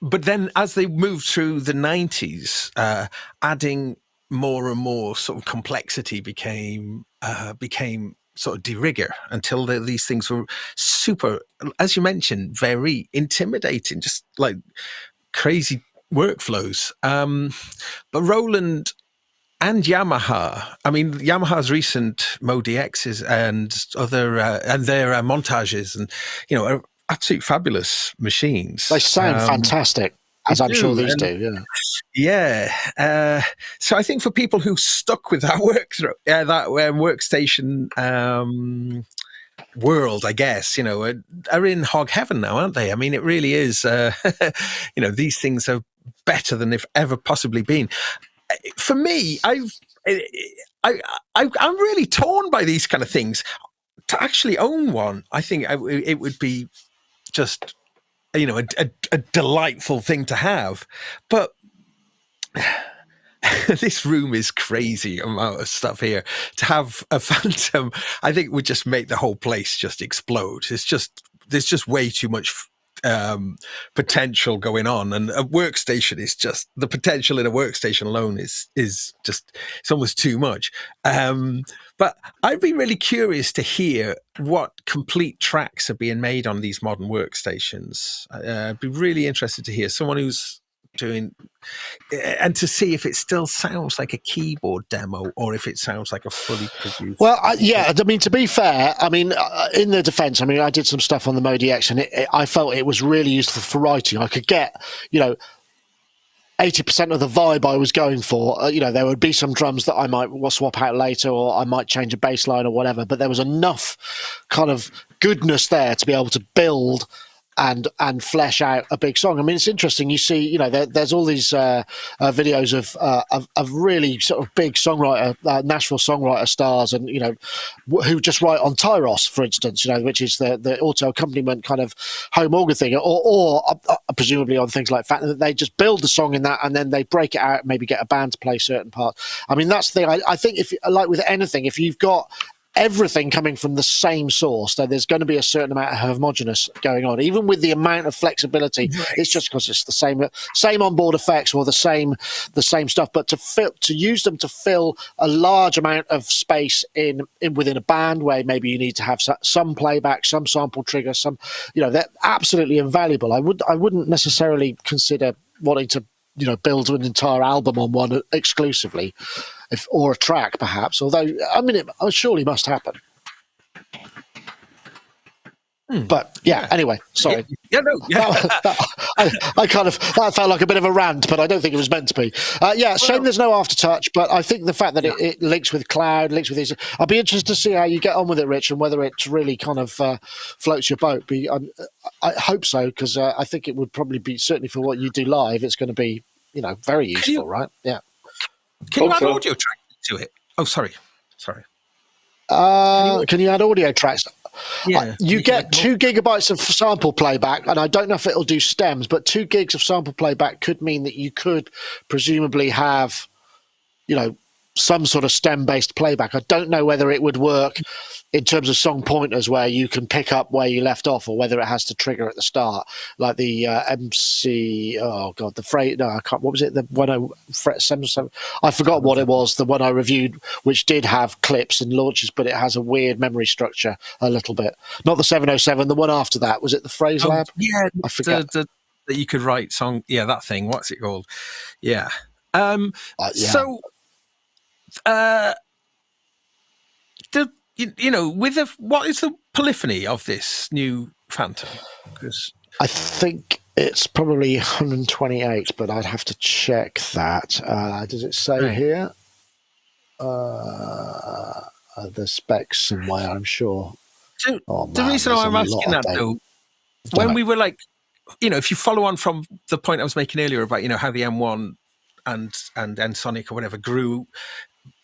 But then as they moved through the 90s, adding more and more sort of complexity became sort of de rigueur until these things were super, as you mentioned, very intimidating, just like crazy workflows. But Roland and Yamaha, I mean, Yamaha's recent Modi X's and other and their montages, and are absolute fabulous machines. They sound fantastic, as I'm sure these do. Yeah. Yeah. So I think for people who stuck with that workstation world, I guess, are in hog heaven now, aren't they? I mean, it really is. These things are better than they've ever possibly been. For me, I'm really torn by these kind of things. To actually own one, I think it would be just, a delightful thing to have. But this room is crazy amount of stuff here. To have a Fantom, I think would just make the whole place just explode. There's just way too much potential going on, and a workstation is just, the potential in a workstation alone is just, it's almost too much. But I'd be really curious to hear what complete tracks are being made on these modern workstations. I'd be really interested to hear someone who's doing, and to see if it still sounds like a keyboard demo or if it sounds like a fully produced. Well, I mean, to be fair, I mean, in their defense, I mean, I did some stuff on the Modi X, and I felt it was really useful for writing. I could get, 80% of the vibe I was going for. There would be some drums that I might swap out later, or I might change a bass line or whatever, but there was enough kind of goodness there to be able to build and flesh out a big song. I mean, it's interesting. You see, there's all these videos of really sort of big songwriter, Nashville songwriter stars, and who just write on Tyros, for instance. Which is the auto accompaniment kind of home organ thing, or presumably on things like that they just build the song in that, and then they break it out, maybe get a band to play certain parts. I mean, that's the thing. I think if, like with anything, if you've got everything coming from the same source, then there's going to be a certain amount of homogeneous going on, even with the amount of flexibility. Right. It's just because it's the same onboard effects or the same stuff, but to use them to fill a large amount of space in within a band where maybe you need to have some playback, some sample trigger, they're absolutely invaluable. I wouldn't necessarily consider wanting to build an entire album on one exclusively, or a track perhaps, although I mean it surely must happen. But anyway, sorry. I kind of, that felt like a bit of a rant, but I don't think it was meant to be. Shame there's no aftertouch, but I think the fact that it links with cloud, links with these, I'll be interested to see how you get on with it, Rich, and whether it really kind of floats your boat. I hope so, because I think it would probably be, certainly for what you do live, it's going to be very useful, right? Yeah. Can you add audio track to it? Oh, sorry. Can you add audio tracks? Yeah. You get 2 gigabytes of sample playback, and I don't know if it'll do stems, but 2 gigs of sample playback could mean that you could presumably have, some sort of stem-based playback. I don't know whether it would work in terms of song pointers where you can pick up where you left off, or whether it has to trigger at the start, like the MC. Oh God, the phrase. No, I can't. What was it? The 107. I forgot what it was. The one I reviewed, which did have clips and launches, but it has a weird memory structure a little bit. Not the 707. The one after that, was it the Phrase Lab? Yeah, I forget. That you could write song. Yeah, that thing. What's it called? Yeah. So. What is the polyphony of this new Fantom? Because I think it's probably 128, but I'd have to check that. Does it say here? The specs somewhere, I'm sure. So the reason I'm asking that, though, when we were like, if you follow on from the point I was making earlier about, how the M1 and N-Sonic or whatever grew,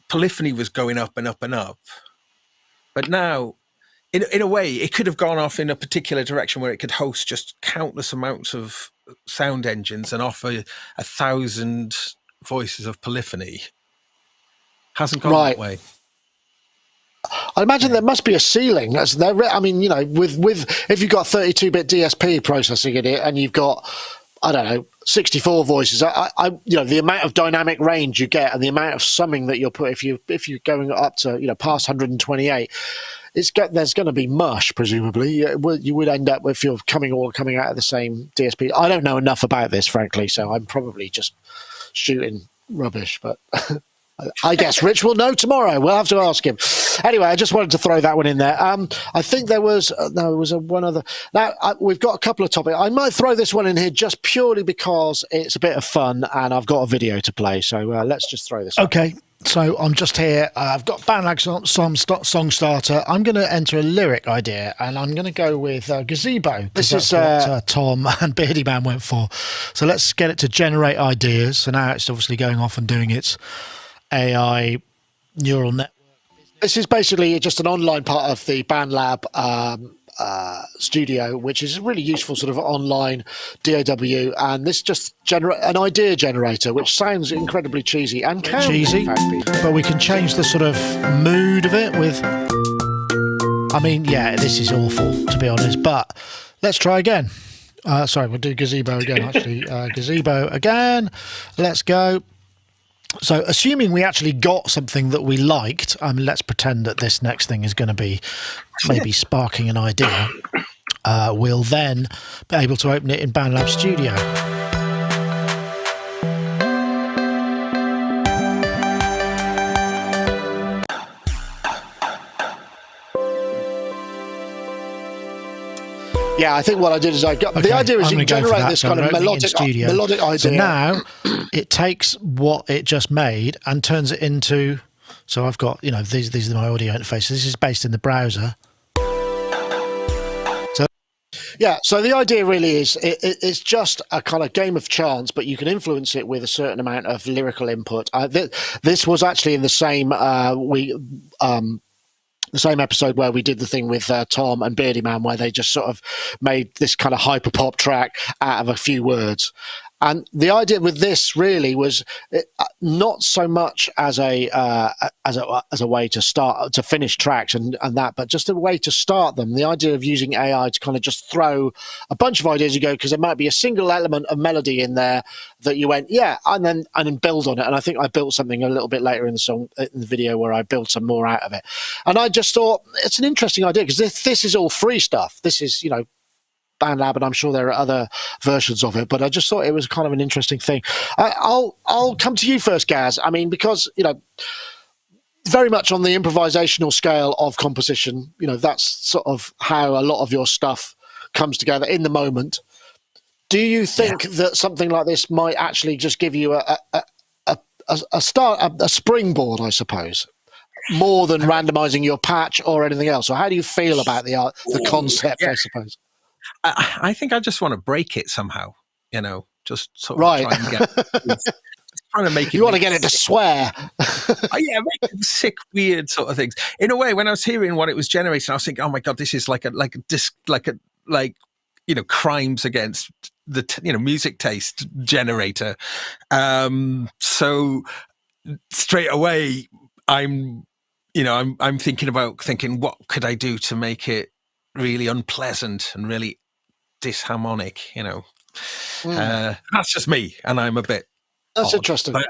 polyphony was going up and up and up. But now in a way, it could have gone off in a particular direction where it could host just countless amounts of sound engines and offer 1,000 voices of polyphony. Hasn't gone that way. I imagine there must be a ceiling. I mean, you know, with if you've got 32-bit DSP processing in it, and you've got, I don't know, 64 voices. You know, the amount of dynamic range you get, and the amount of summing that you'll put if you're going up to, you know, past 128. There's going to be mush, presumably. You would end up, if you're coming out of the same DSP. I don't know enough about this, frankly, so I'm probably just shooting rubbish, but I guess Rich will know tomorrow. We'll have to ask him. Anyway, I just wanted to throw that one in there. I think there was one other. Now, we've got a couple of topics. I might throw this one in here just purely because it's a bit of fun and I've got a video to play. So let's just throw this. Okay. So I'm just here. I've got Bandlab song starter. I'm going to enter a lyric idea, and I'm going to go with Gazebo. This is what Tom and Beardy Man went for. So let's get it to generate ideas. So now it's obviously going off and doing its AI neural network. This is basically just an online part of the Bandlab studio, which is a really useful sort of online DAW, and this just an idea generator, which sounds incredibly cheesy and cheesy, but we can change the sort of mood of it with. I mean, yeah, this is awful to be honest, but let's try again. Sorry, we'll do Gazebo again. Actually, Gazebo again. Let's go. So assuming we actually got something that we liked, let's pretend that this next thing is going to be maybe sparking an idea. We'll then be able to open it in Bandlab Studio. Yeah, I think what I did is the idea is you can generate this kind of melodic idea. So now it takes what it just made and turns it into. So I've got, you know, these are my audio interfaces. This is based in the browser. So the idea really is it's just a kind of game of chance, but you can influence it with a certain amount of lyrical input. This was actually in the same the same episode where we did the thing with Tom and Beardy Man, where they just sort of made this kind of hyper pop track out of a few words. And the idea with this really was not so much as a way to finish tracks and that, but just a way to start them. The idea of using AI to kind of just throw a bunch of ideas you go, because there might be a single element of melody in there that you went, yeah, and then build on it. And I think I built something a little bit later in the video where I built some more out of it. And I just thought it's an interesting idea because this is all free stuff. This is, you know, Bandlab, and I'm sure there are other versions of it, but I just thought it was kind of an interesting thing. I'll come to you first, Gaz. I mean, because, you know, very much on the improvisational scale of composition, you know, that's sort of how a lot of your stuff comes together in the moment. Do you think that something like this might actually just give you a springboard, I suppose, more than randomizing your patch or anything else? Or how do you feel about the concept, I suppose? I think I just want to break it somehow, you know, just sort of try and get trying to make it. You want to get it to swear. Make sick, weird sort of things. In a way, when I was hearing what it was generating, I was thinking, oh my God, this is like you know, crimes against the, you know, music taste generator. So straight away, I'm thinking what could I do to make it really unpleasant and really disharmonic, you know. That's just me, and I'm a bit that's odd. interesting. But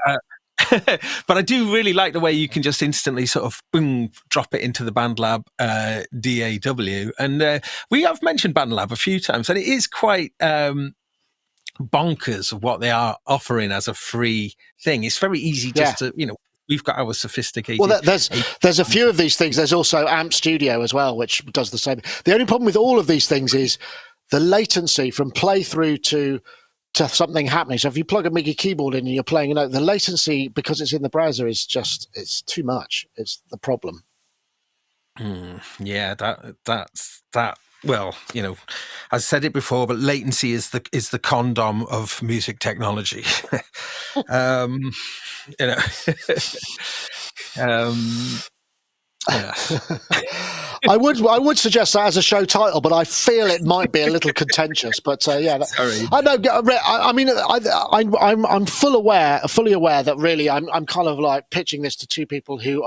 I do really like the way you can just instantly sort of boom, drop it into the Bandlab DAW. And we have mentioned Bandlab a few times, and it is quite bonkers of what they are offering as a free thing. It's very easy just to, you know, we've got our sophisticated. Well, there's a few of these things. There's also Amp Studio as well, which does the same. The only problem with all of these things is the latency from playthrough to something happening. So if you plug a MIDI keyboard in and you're playing a note, the latency, because it's in the browser, is just, it's too much. It's the problem. Yeah, that's. Well, you know, I said it before, but latency is the condom of music technology. You know, I would suggest that as a show title, but I feel it might be a little contentious. But yeah, Sorry. I know. I mean, I'm fully aware that really I'm kind of like pitching this to two people who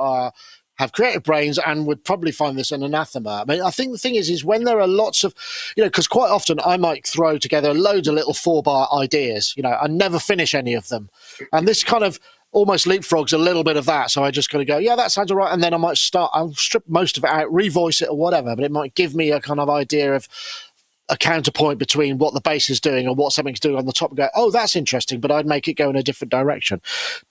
have creative brains and would probably find this an anathema. I mean, I think the thing is when there are lots of, because quite often I might throw together loads of little 4-bar ideas, and never finish any of them, and this kind of almost leapfrogs a little bit of that. So I just kind of go, yeah, that sounds all right. And then I'll strip most of it out, revoice it or whatever, but it might give me a kind of idea of a counterpoint between what the bass is doing and what something's doing on the top and go, oh, that's interesting, but I'd make it go in a different direction.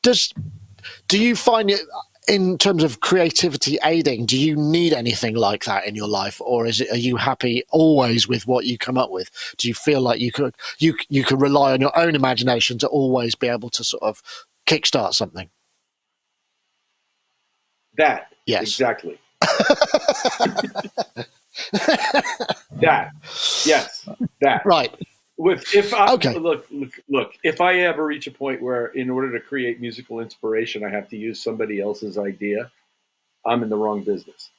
Do you find it, in terms of creativity aiding, do you need anything like that in your life, or are you happy always with what you come up with? Do you feel like you could rely on your own imagination to always be able to sort of kickstart something? That. Yes. Exactly. That. Yes. That. Right. Look, if I ever reach a point where in order to create musical inspiration, I have to use somebody else's idea, I'm in the wrong business.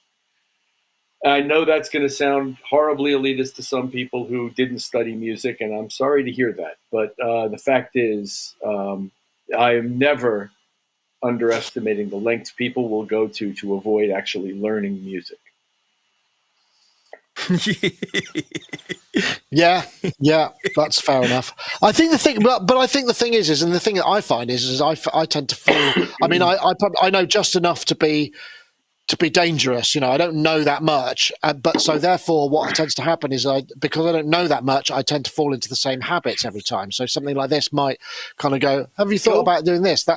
I know that's going to sound horribly elitist to some people who didn't study music, and I'm sorry to hear that. But the fact is, I am never underestimating the lengths people will go to avoid actually learning music. Yeah, that's fair enough. I think the thing, but I think the thing is, and the thing that I find is I tend to feel. I mean, I know just enough to be dangerous. I don't know that much, but so therefore, what tends to happen is because I don't know that much, I tend to fall into the same habits every time. So something like this might kind of go, have you thought about doing this?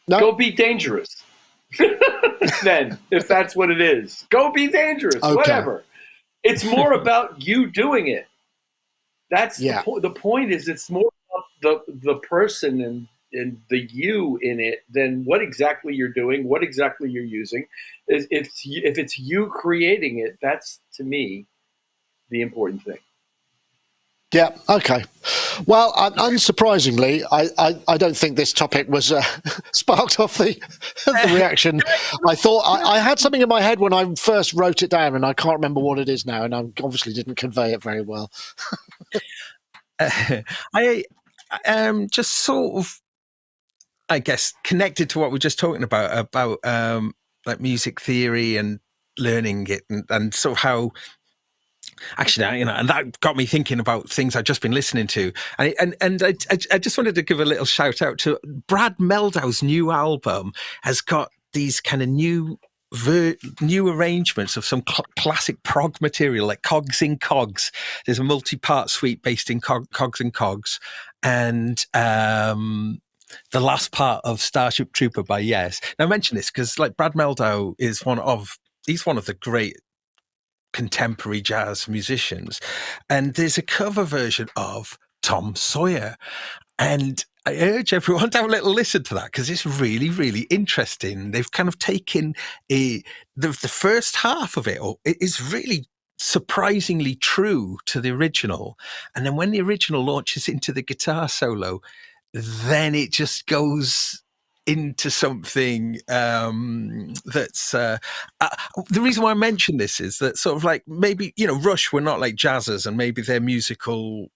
Go be dangerous. Then, if that's what it is, go be dangerous. Okay. Whatever. It's more about you doing it. That's the point. Is it's more about the person and the you in it than what exactly you're doing, what exactly you're using. If it's you creating it, that's to me the important thing. Yeah. Okay. Well, unsurprisingly, I don't think this topic was sparked off the reaction. I thought I had something in my head when I first wrote it down, and I can't remember what it is now, and I obviously didn't convey it very well. I just sort of, I guess, connected to what we're just talking about like music theory and learning it, and sort of how. Actually, and that got me thinking about things I've just been listening to, and I just wanted to give a little shout out to Brad Meldau's new album. Has got these kind of new arrangements of some classic prog material, like Cogs in Cogs. There's a multi-part suite based in Cogs in Cogs, and the last part of Starship Trooper by Yes. Now I mention this because like Brad Meldau is one of the great contemporary jazz musicians, and there's a cover version of Tom Sawyer, and I urge everyone to have a little listen to that because it's really, really interesting. They've kind of taken the first half of it is really surprisingly true to the original, and then when the original launches into the guitar solo, then it just goes into something that's the reason why I mention this is that sort of like maybe Rush were not like jazzers, and maybe their musical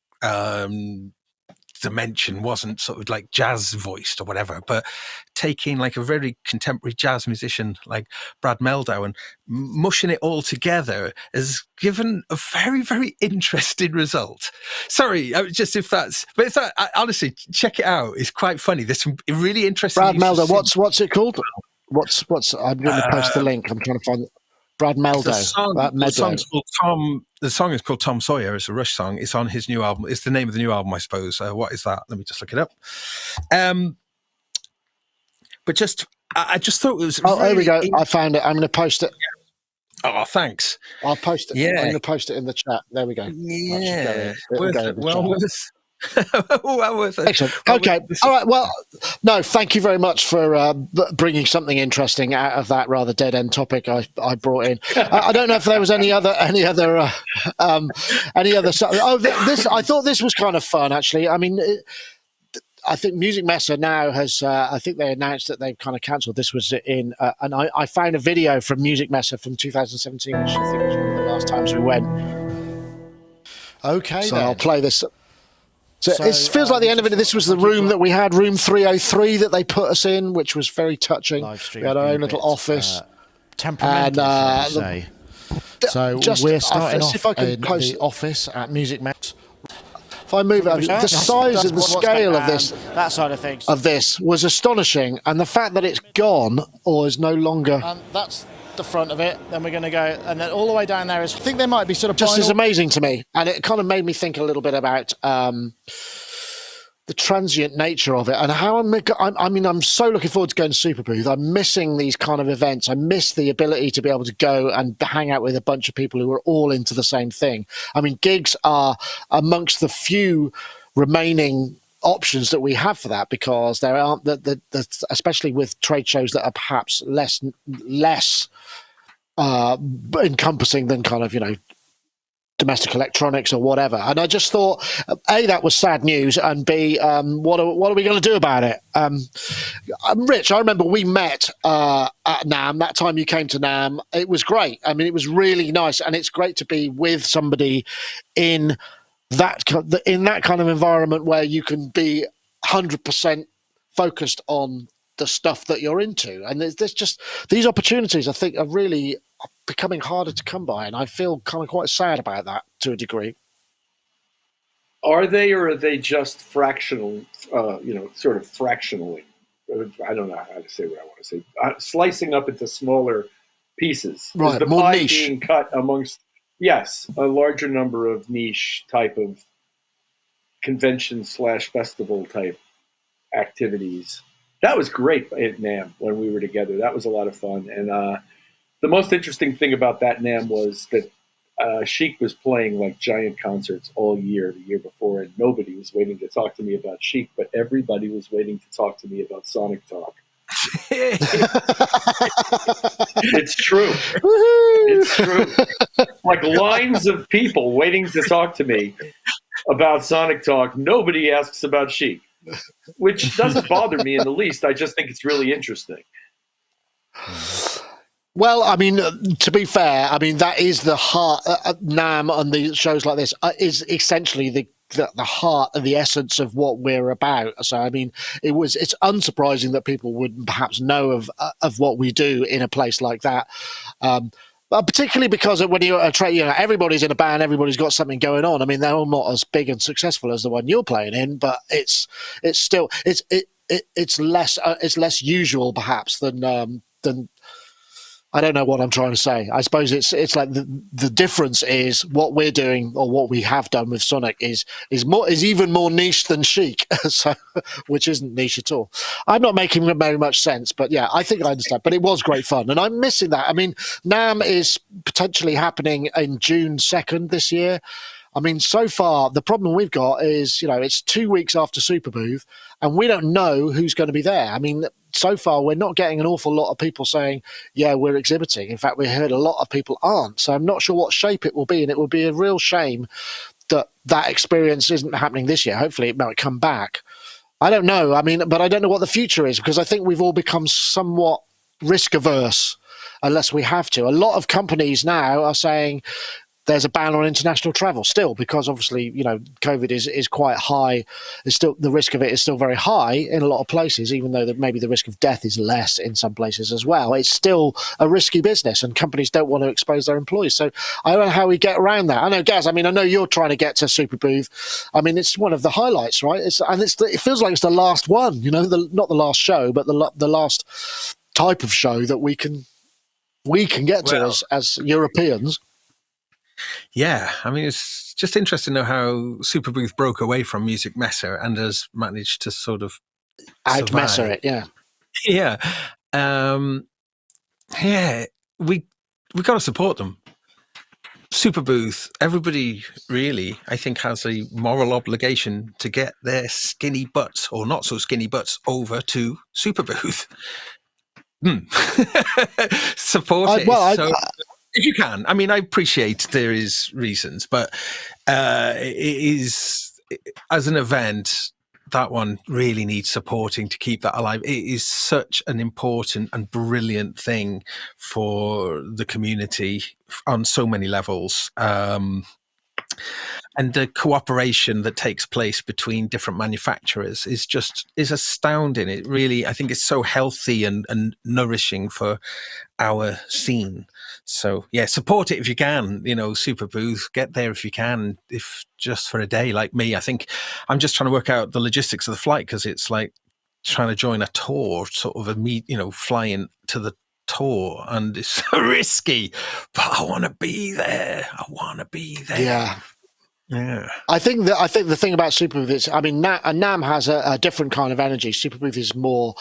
dimension wasn't sort of like jazz voiced or whatever, but taking like a very contemporary jazz musician like Brad Meldau and mushing it all together has given a very, very interesting result. Sorry, just if that's, but it's honestly, check it out. It's quite funny. There's some really interesting. Brad Meldau. What's it called? What's? I'm going to post the link. I'm trying to find it. Brad Meldau. The song is called Tom Sawyer. It's a Rush song. It's on his new album. It's the name of the new album, I suppose. What is that? Let me just look it up. But I just thought it was. Oh, there we go. I found it. I'm going to post it. Oh, thanks. I'll post it. Yeah. I'm going to post it in the chat. There we go. Yeah. Well worth it. Excellent. Okay. All right. Well, no, thank you very much for bringing something interesting out of that rather dead end topic I brought in. I don't know if there was any other. Oh, this. I thought this was kind of fun, actually. I mean, I think Musikmesse now has. I think they announced that they've kind of cancelled. This was in, and I found a video from Musikmesse from 2017, which I think was one of the last times we went. Okay, So then. I'll play this. So it feels like the end of it. This was the room that we had, room 303, that they put us in, which was very touching. We had our own little office. Temperamental, And, shall we say. So we're starting off in the office at Musikmesse. If I move it, the size and the scale of this, that side of things. of this was astonishing, and the fact that it's gone or is no longer And that's the front of it. Then we're going to go, and then all the way down there is. I think there might be sort of just as vinyl. amazing to me, and it kind of made me think a little bit about the transient nature of it, and how I'm so looking forward to going to Superbooth. I'm missing these kind of events. I miss the ability to be able to go and hang out with a bunch of people who are all into the same thing. I mean, gigs are amongst the few remaining options that we have for that, because there aren't especially with trade shows that are perhaps less encompassing than kind of, domestic electronics or whatever. And I just thought, A, that was sad news, and B, what are we going to do about it? Rich, I remember we met at NAMM. That time you came to NAMM, it was great. I mean, it was really nice, and it's great to be with somebody in that kind of environment where you can be 100% focused on the stuff that you're into. And there's just these opportunities, I think, are really becoming harder to come by, and I feel kind of quite sad about that to a degree. Are they, or are they just fractional, sort of fractionally? I don't know how to say what I want to say. Slicing up into smaller pieces. Right, Is the more pie niche. being cut amongst, yes, a larger number of niche type of convention/festival type activities. That was great at NAMM when we were together. That was a lot of fun. And the most interesting thing about that NAMM was that Chic was playing like giant concerts all year, the year before, and nobody was waiting to talk to me about Chic, but everybody was waiting to talk to me about Sonictalk. It's true. It's true. Like lines of people waiting to talk to me about Sonictalk. Nobody asks about Chic, which doesn't bother me in the least. I just think it's really interesting. Well, I mean, to be fair, I mean, that is the heart. NAMM and the shows like this is essentially the heart and the essence of what we're about. So, I mean, it's unsurprising that people would perhaps know of what we do in a place like that. Particularly because when you're at a trade, everybody's in a band, everybody's got something going on. I mean, they're all not as big and successful as the one you're playing in, but it's still less usual perhaps than. I don't know what I'm trying to say. I suppose it's like the difference is what we're doing, or what we have done with Sonic is even more niche than Chic, so which isn't niche at all. I'm not making very much sense, but yeah, I think I understand. But it was great fun, and I'm missing that. I mean, NAMM is potentially happening in June 2nd this year. I mean, so far, the problem we've got is, it's 2 weeks after Superbooth, and we don't know who's going to be there. I mean, so far, we're not getting an awful lot of people saying, yeah, we're exhibiting. In fact, we heard a lot of people aren't. So I'm not sure what shape it will be, and it will be a real shame that experience isn't happening this year. Hopefully, it might come back. I don't know. I mean, but I don't know what the future is, because I think we've all become somewhat risk averse unless we have to. A lot of companies now are saying, there's a ban on international travel still, because obviously, COVID is quite high. It's still, the risk of it is still very high in a lot of places, even though maybe the risk of death is less in some places as well. It's still a risky business, and companies don't want to expose their employees. So I don't know how we get around that. I know, Gaz, I know you're trying to get to Superbooth. I mean, it's one of the highlights, right? It feels like it's the last one, not the last show, but the last type of show that we can get to as Europeans. Yeah, I mean, it's just interesting to know how Superbooth broke away from Musikmesse and has managed to sort of out-messer it, yeah. Yeah. We got to support them. Superbooth, everybody really, I think, has a moral obligation to get their skinny butts, or not so skinny butts, over to Superbooth. Support it. If you can. I mean, I appreciate there is reasons, but it is, as an event, that one really needs supporting to keep that alive. It is such an important and brilliant thing for the community on so many levels. And the cooperation that takes place between different manufacturers is astounding. It really, I think it's so healthy and nourishing for our scene. So yeah, support it if you can, Super Booth, get there if you can, if just for a day. Like me, I think I'm just trying to work out the logistics of the flight, because it's like trying to join a tour, sort of flying to the tour, and it's so risky, but I want to be there. Yeah. I think the thing about Superbooth is, I mean, NAMM has a different kind of energy. Superbooth is more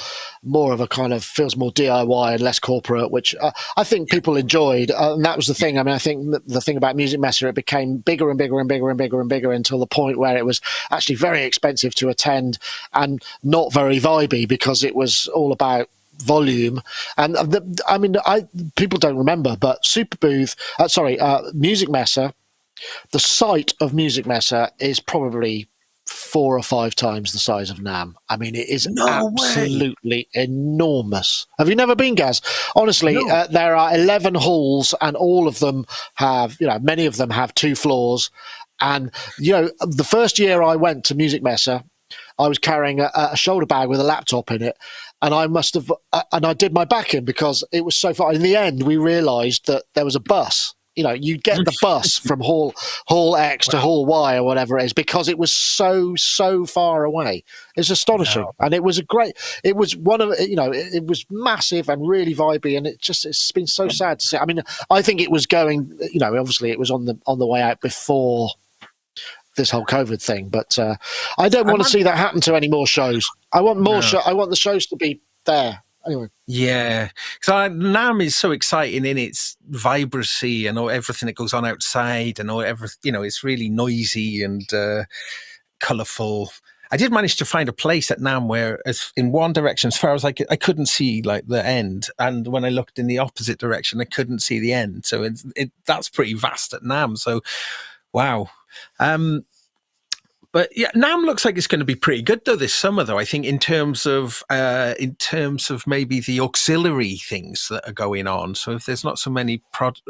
of a kind of, feels more DIY and less corporate, which I think people enjoyed. And that was the thing. I mean, I think the thing about Musikmesse, it became bigger and bigger and bigger and bigger and bigger until the point where it was actually very expensive to attend and not very vibey, because it was all about volume. And people don't remember, but Musikmesse, the site of Musikmesse is probably 4 or 5 times the size of NAMM. I mean, it is absolutely enormous. Have you never been, Gaz? Honestly, no. There are 11 halls, and all of them have, many of them have 2 floors. And, the first year I went to Musikmesse, I was carrying a shoulder bag with a laptop in it, and I did my back in because it was so far. In the end, we realised that there was a bus. You'd get the bus from Hall X to Hall Y or whatever it is, because it was so far away. It's astonishing. Wow. And it was it was it was massive and really vibey, and it's been so sad to see. I mean, I think it was going, obviously it was on the way out before this whole COVID thing, but I don't want to see that happen to any more shows. I want more I want the shows to be there. Anyway. Yeah, because NAMM is so exciting in its vibrancy and everything that goes on outside, and it's really noisy and colourful. I did manage to find a place at NAMM where, in one direction, as far as I couldn't see like the end, and when I looked in the opposite direction, I couldn't see the end. So that's pretty vast at NAMM. So, wow. But yeah, NAMM looks like it's going to be pretty good though this summer. Though I think in terms of maybe the auxiliary things that are going on. So if there's not so many product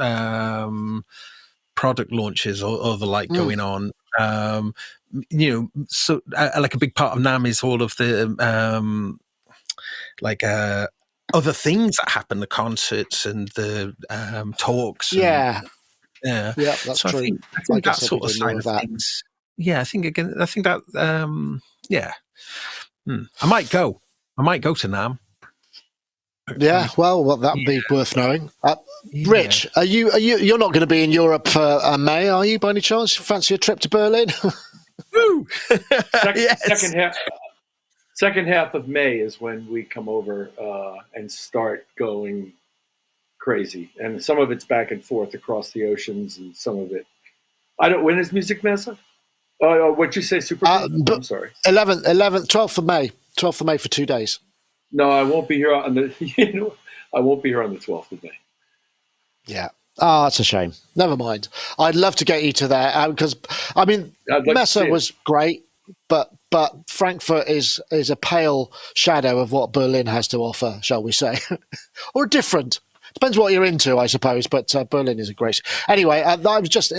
launches or the like going on, so like a big part of NAMM is all of the other things that happen, the concerts and the talks. Yeah, so that's true. I think that sort of side of things. Yeah, I think that, I might go to NAMM. Yeah, well, that'd be worth knowing. Rich, you're not going to be in Europe for May, are you, by any chance? Fancy a trip to Berlin? Woo! Second half of May is when we come over and start going crazy. And some of it's back and forth across the oceans, and some of it, when is Musikmesse? What'd you say, Super? I'm sorry. 12th of May. 12th of May for 2 days. No, I won't be here on the. I won't be here on the 12th of May. Yeah. That's a shame. Never mind. I'd love to get you to there because Messe was great, but Frankfurt is a pale shadow of what Berlin has to offer, shall we say, or different. Depends what you're into, I suppose, but Berlin is a great. Anyway, it's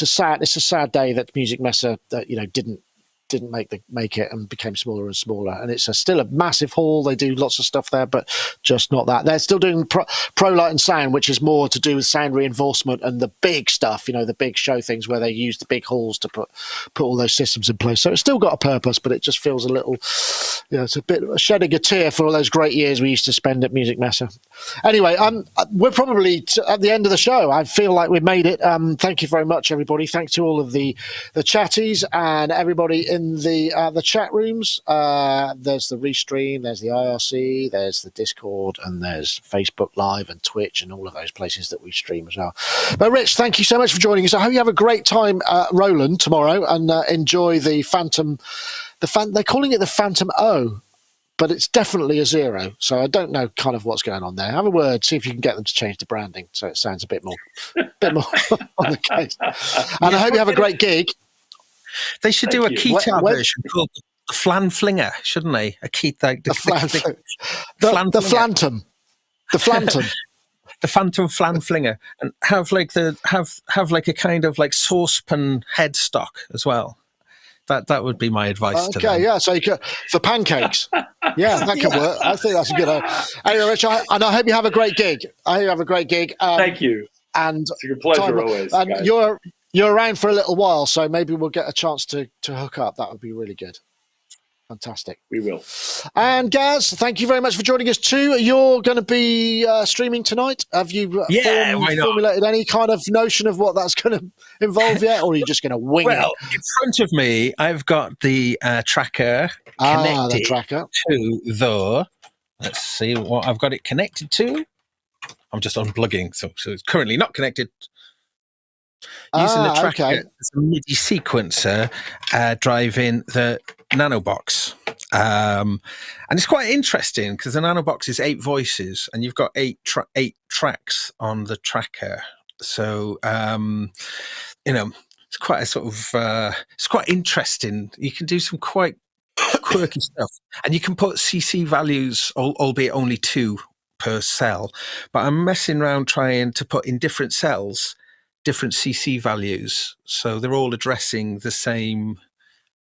a sad day that Musikmesse didn't make it and became smaller and smaller. And it's still a massive hall. They do lots of stuff there, but just not that. They're still doing Pro Light and Sound, which is more to do with sound reinforcement and the big stuff, the big show things where they use the big halls to put all those systems in place. So it's still got a purpose, but it just feels a little, it's a bit shedding a tear for all those great years we used to spend at Musikmesse. Anyway, we're probably at the end of the show. I feel like we've made it. Thank you very much, everybody. Thanks to all of the chatties and everybody in the chat rooms. There's the Restream, there's the IRC, there's the Discord, and there's Facebook Live and Twitch and all of those places that we stream as well. But Rich, thank you so much for joining us. I hope you have a great time, Roland, tomorrow, and enjoy the Phantom. They're calling it the Phantom O, but it's definitely a 0. So I don't know kind of what's going on there. Have a word, see if you can get them to change the branding so it sounds a bit more on the case. And I hope you have a great gig. They should do a Thank you. keytar version called the Flan Flinger, shouldn't they? A key like The Fantom. The Fantom. The Phantom Flan Flinger, and have like a kind of like saucepan headstock as well. That would be my advice to them. Okay, yeah. So you could, for pancakes. Yeah, that could work. I think that's a good idea. Anyway, Rich, and I hope you have a great gig. I hope you have a great gig. Thank you. And It's a pleasure always. And guys. you're around for a little while, so maybe we'll get a chance to hook up. That would be really good. Fantastic. We will. And Gaz, thank you very much for joining us too. You're going to be streaming tonight. Have you formulated any kind of notion of what that's going to involve yet, or are you just going to wing it? Well, in front of me, I've got the tracker connected to the. Let's see what I've got it connected to. I'm just unplugging, so it's currently not connected. Using the tracker as a MIDI sequencer, driving the Nanobox. And it's quite interesting because the Nanobox is 8 voices and you've got 8 tracks on the tracker. So, it's quite a sort of, it's quite interesting. You can do some quite quirky stuff and you can put CC values, albeit only 2 per cell. But I'm messing around trying to put in different cells different CC values, so they're all addressing the same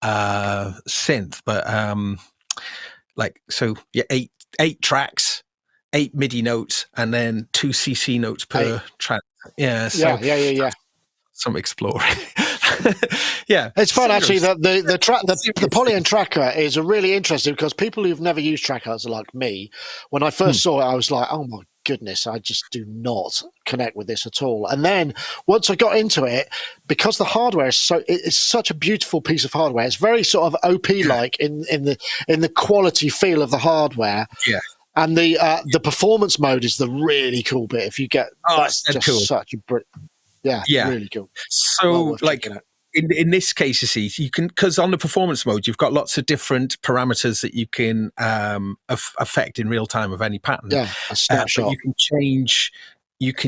synth, but 8 tracks, 8 MIDI notes, and then 2 CC notes per track. Yeah, some exploring. Yeah, it's fun actually. The Polyend tracker is really interesting because people who've never used trackers like me, when I first saw it, I was like, oh my goodness, I just do not connect with this at all. And then once I got into it, because the hardware is it's such a beautiful piece of hardware. It's very sort of OP like in the quality feel of the hardware. Yeah. And the performance mode is the really cool bit. If you get that's just cool. Such a really cool. So in this case, you can, because on the performance mode, you've got lots of different parameters that you can affect in real time of any pattern. Yeah, a snapshot. You can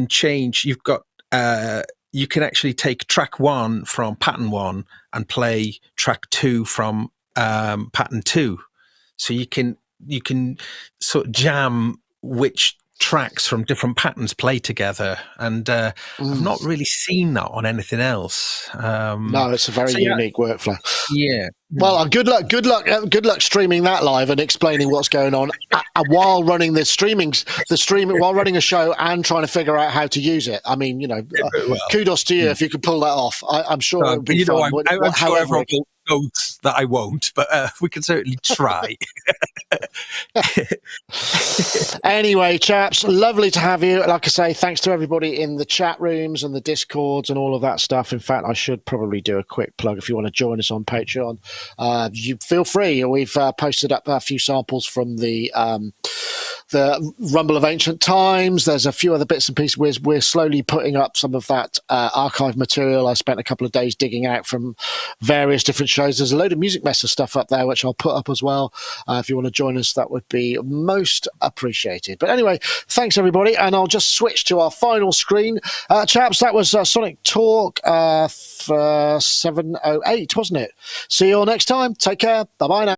change. You've got. You can actually take track 1 from pattern 1 and play track 2 from pattern 2. So you can sort of jam which tracks from different patterns play together, and I've not really seen that on anything else. No, it's a very unique workflow. Yeah. Well, good luck streaming that live and explaining what's going on while running while running a show and trying to figure out how to use it. I mean, kudos to you if you could pull that off. I'm sure it would be fun. I'm sure everyone knows that I won't, but we can certainly try. Anyway, chaps, lovely to have you. Like I say, thanks to everybody in the chat rooms and the Discords and all of that stuff. In fact, I should probably do a quick plug if you want to join us on Patreon. You feel free. We've posted up a few samples from the Rumble of Ancient Times. There's a few other bits and pieces. We're slowly putting up some of that archive material. I spent a couple of days digging out from various different shows. There's a load of Musikmesse stuff up there, which I'll put up as well. If you want to join us, that would be most appreciated. But anyway, thanks everybody. And I'll just switch to our final screen. Chaps, that was Sonictalk for 708, wasn't it? See you all next time. Take care. Bye-bye now.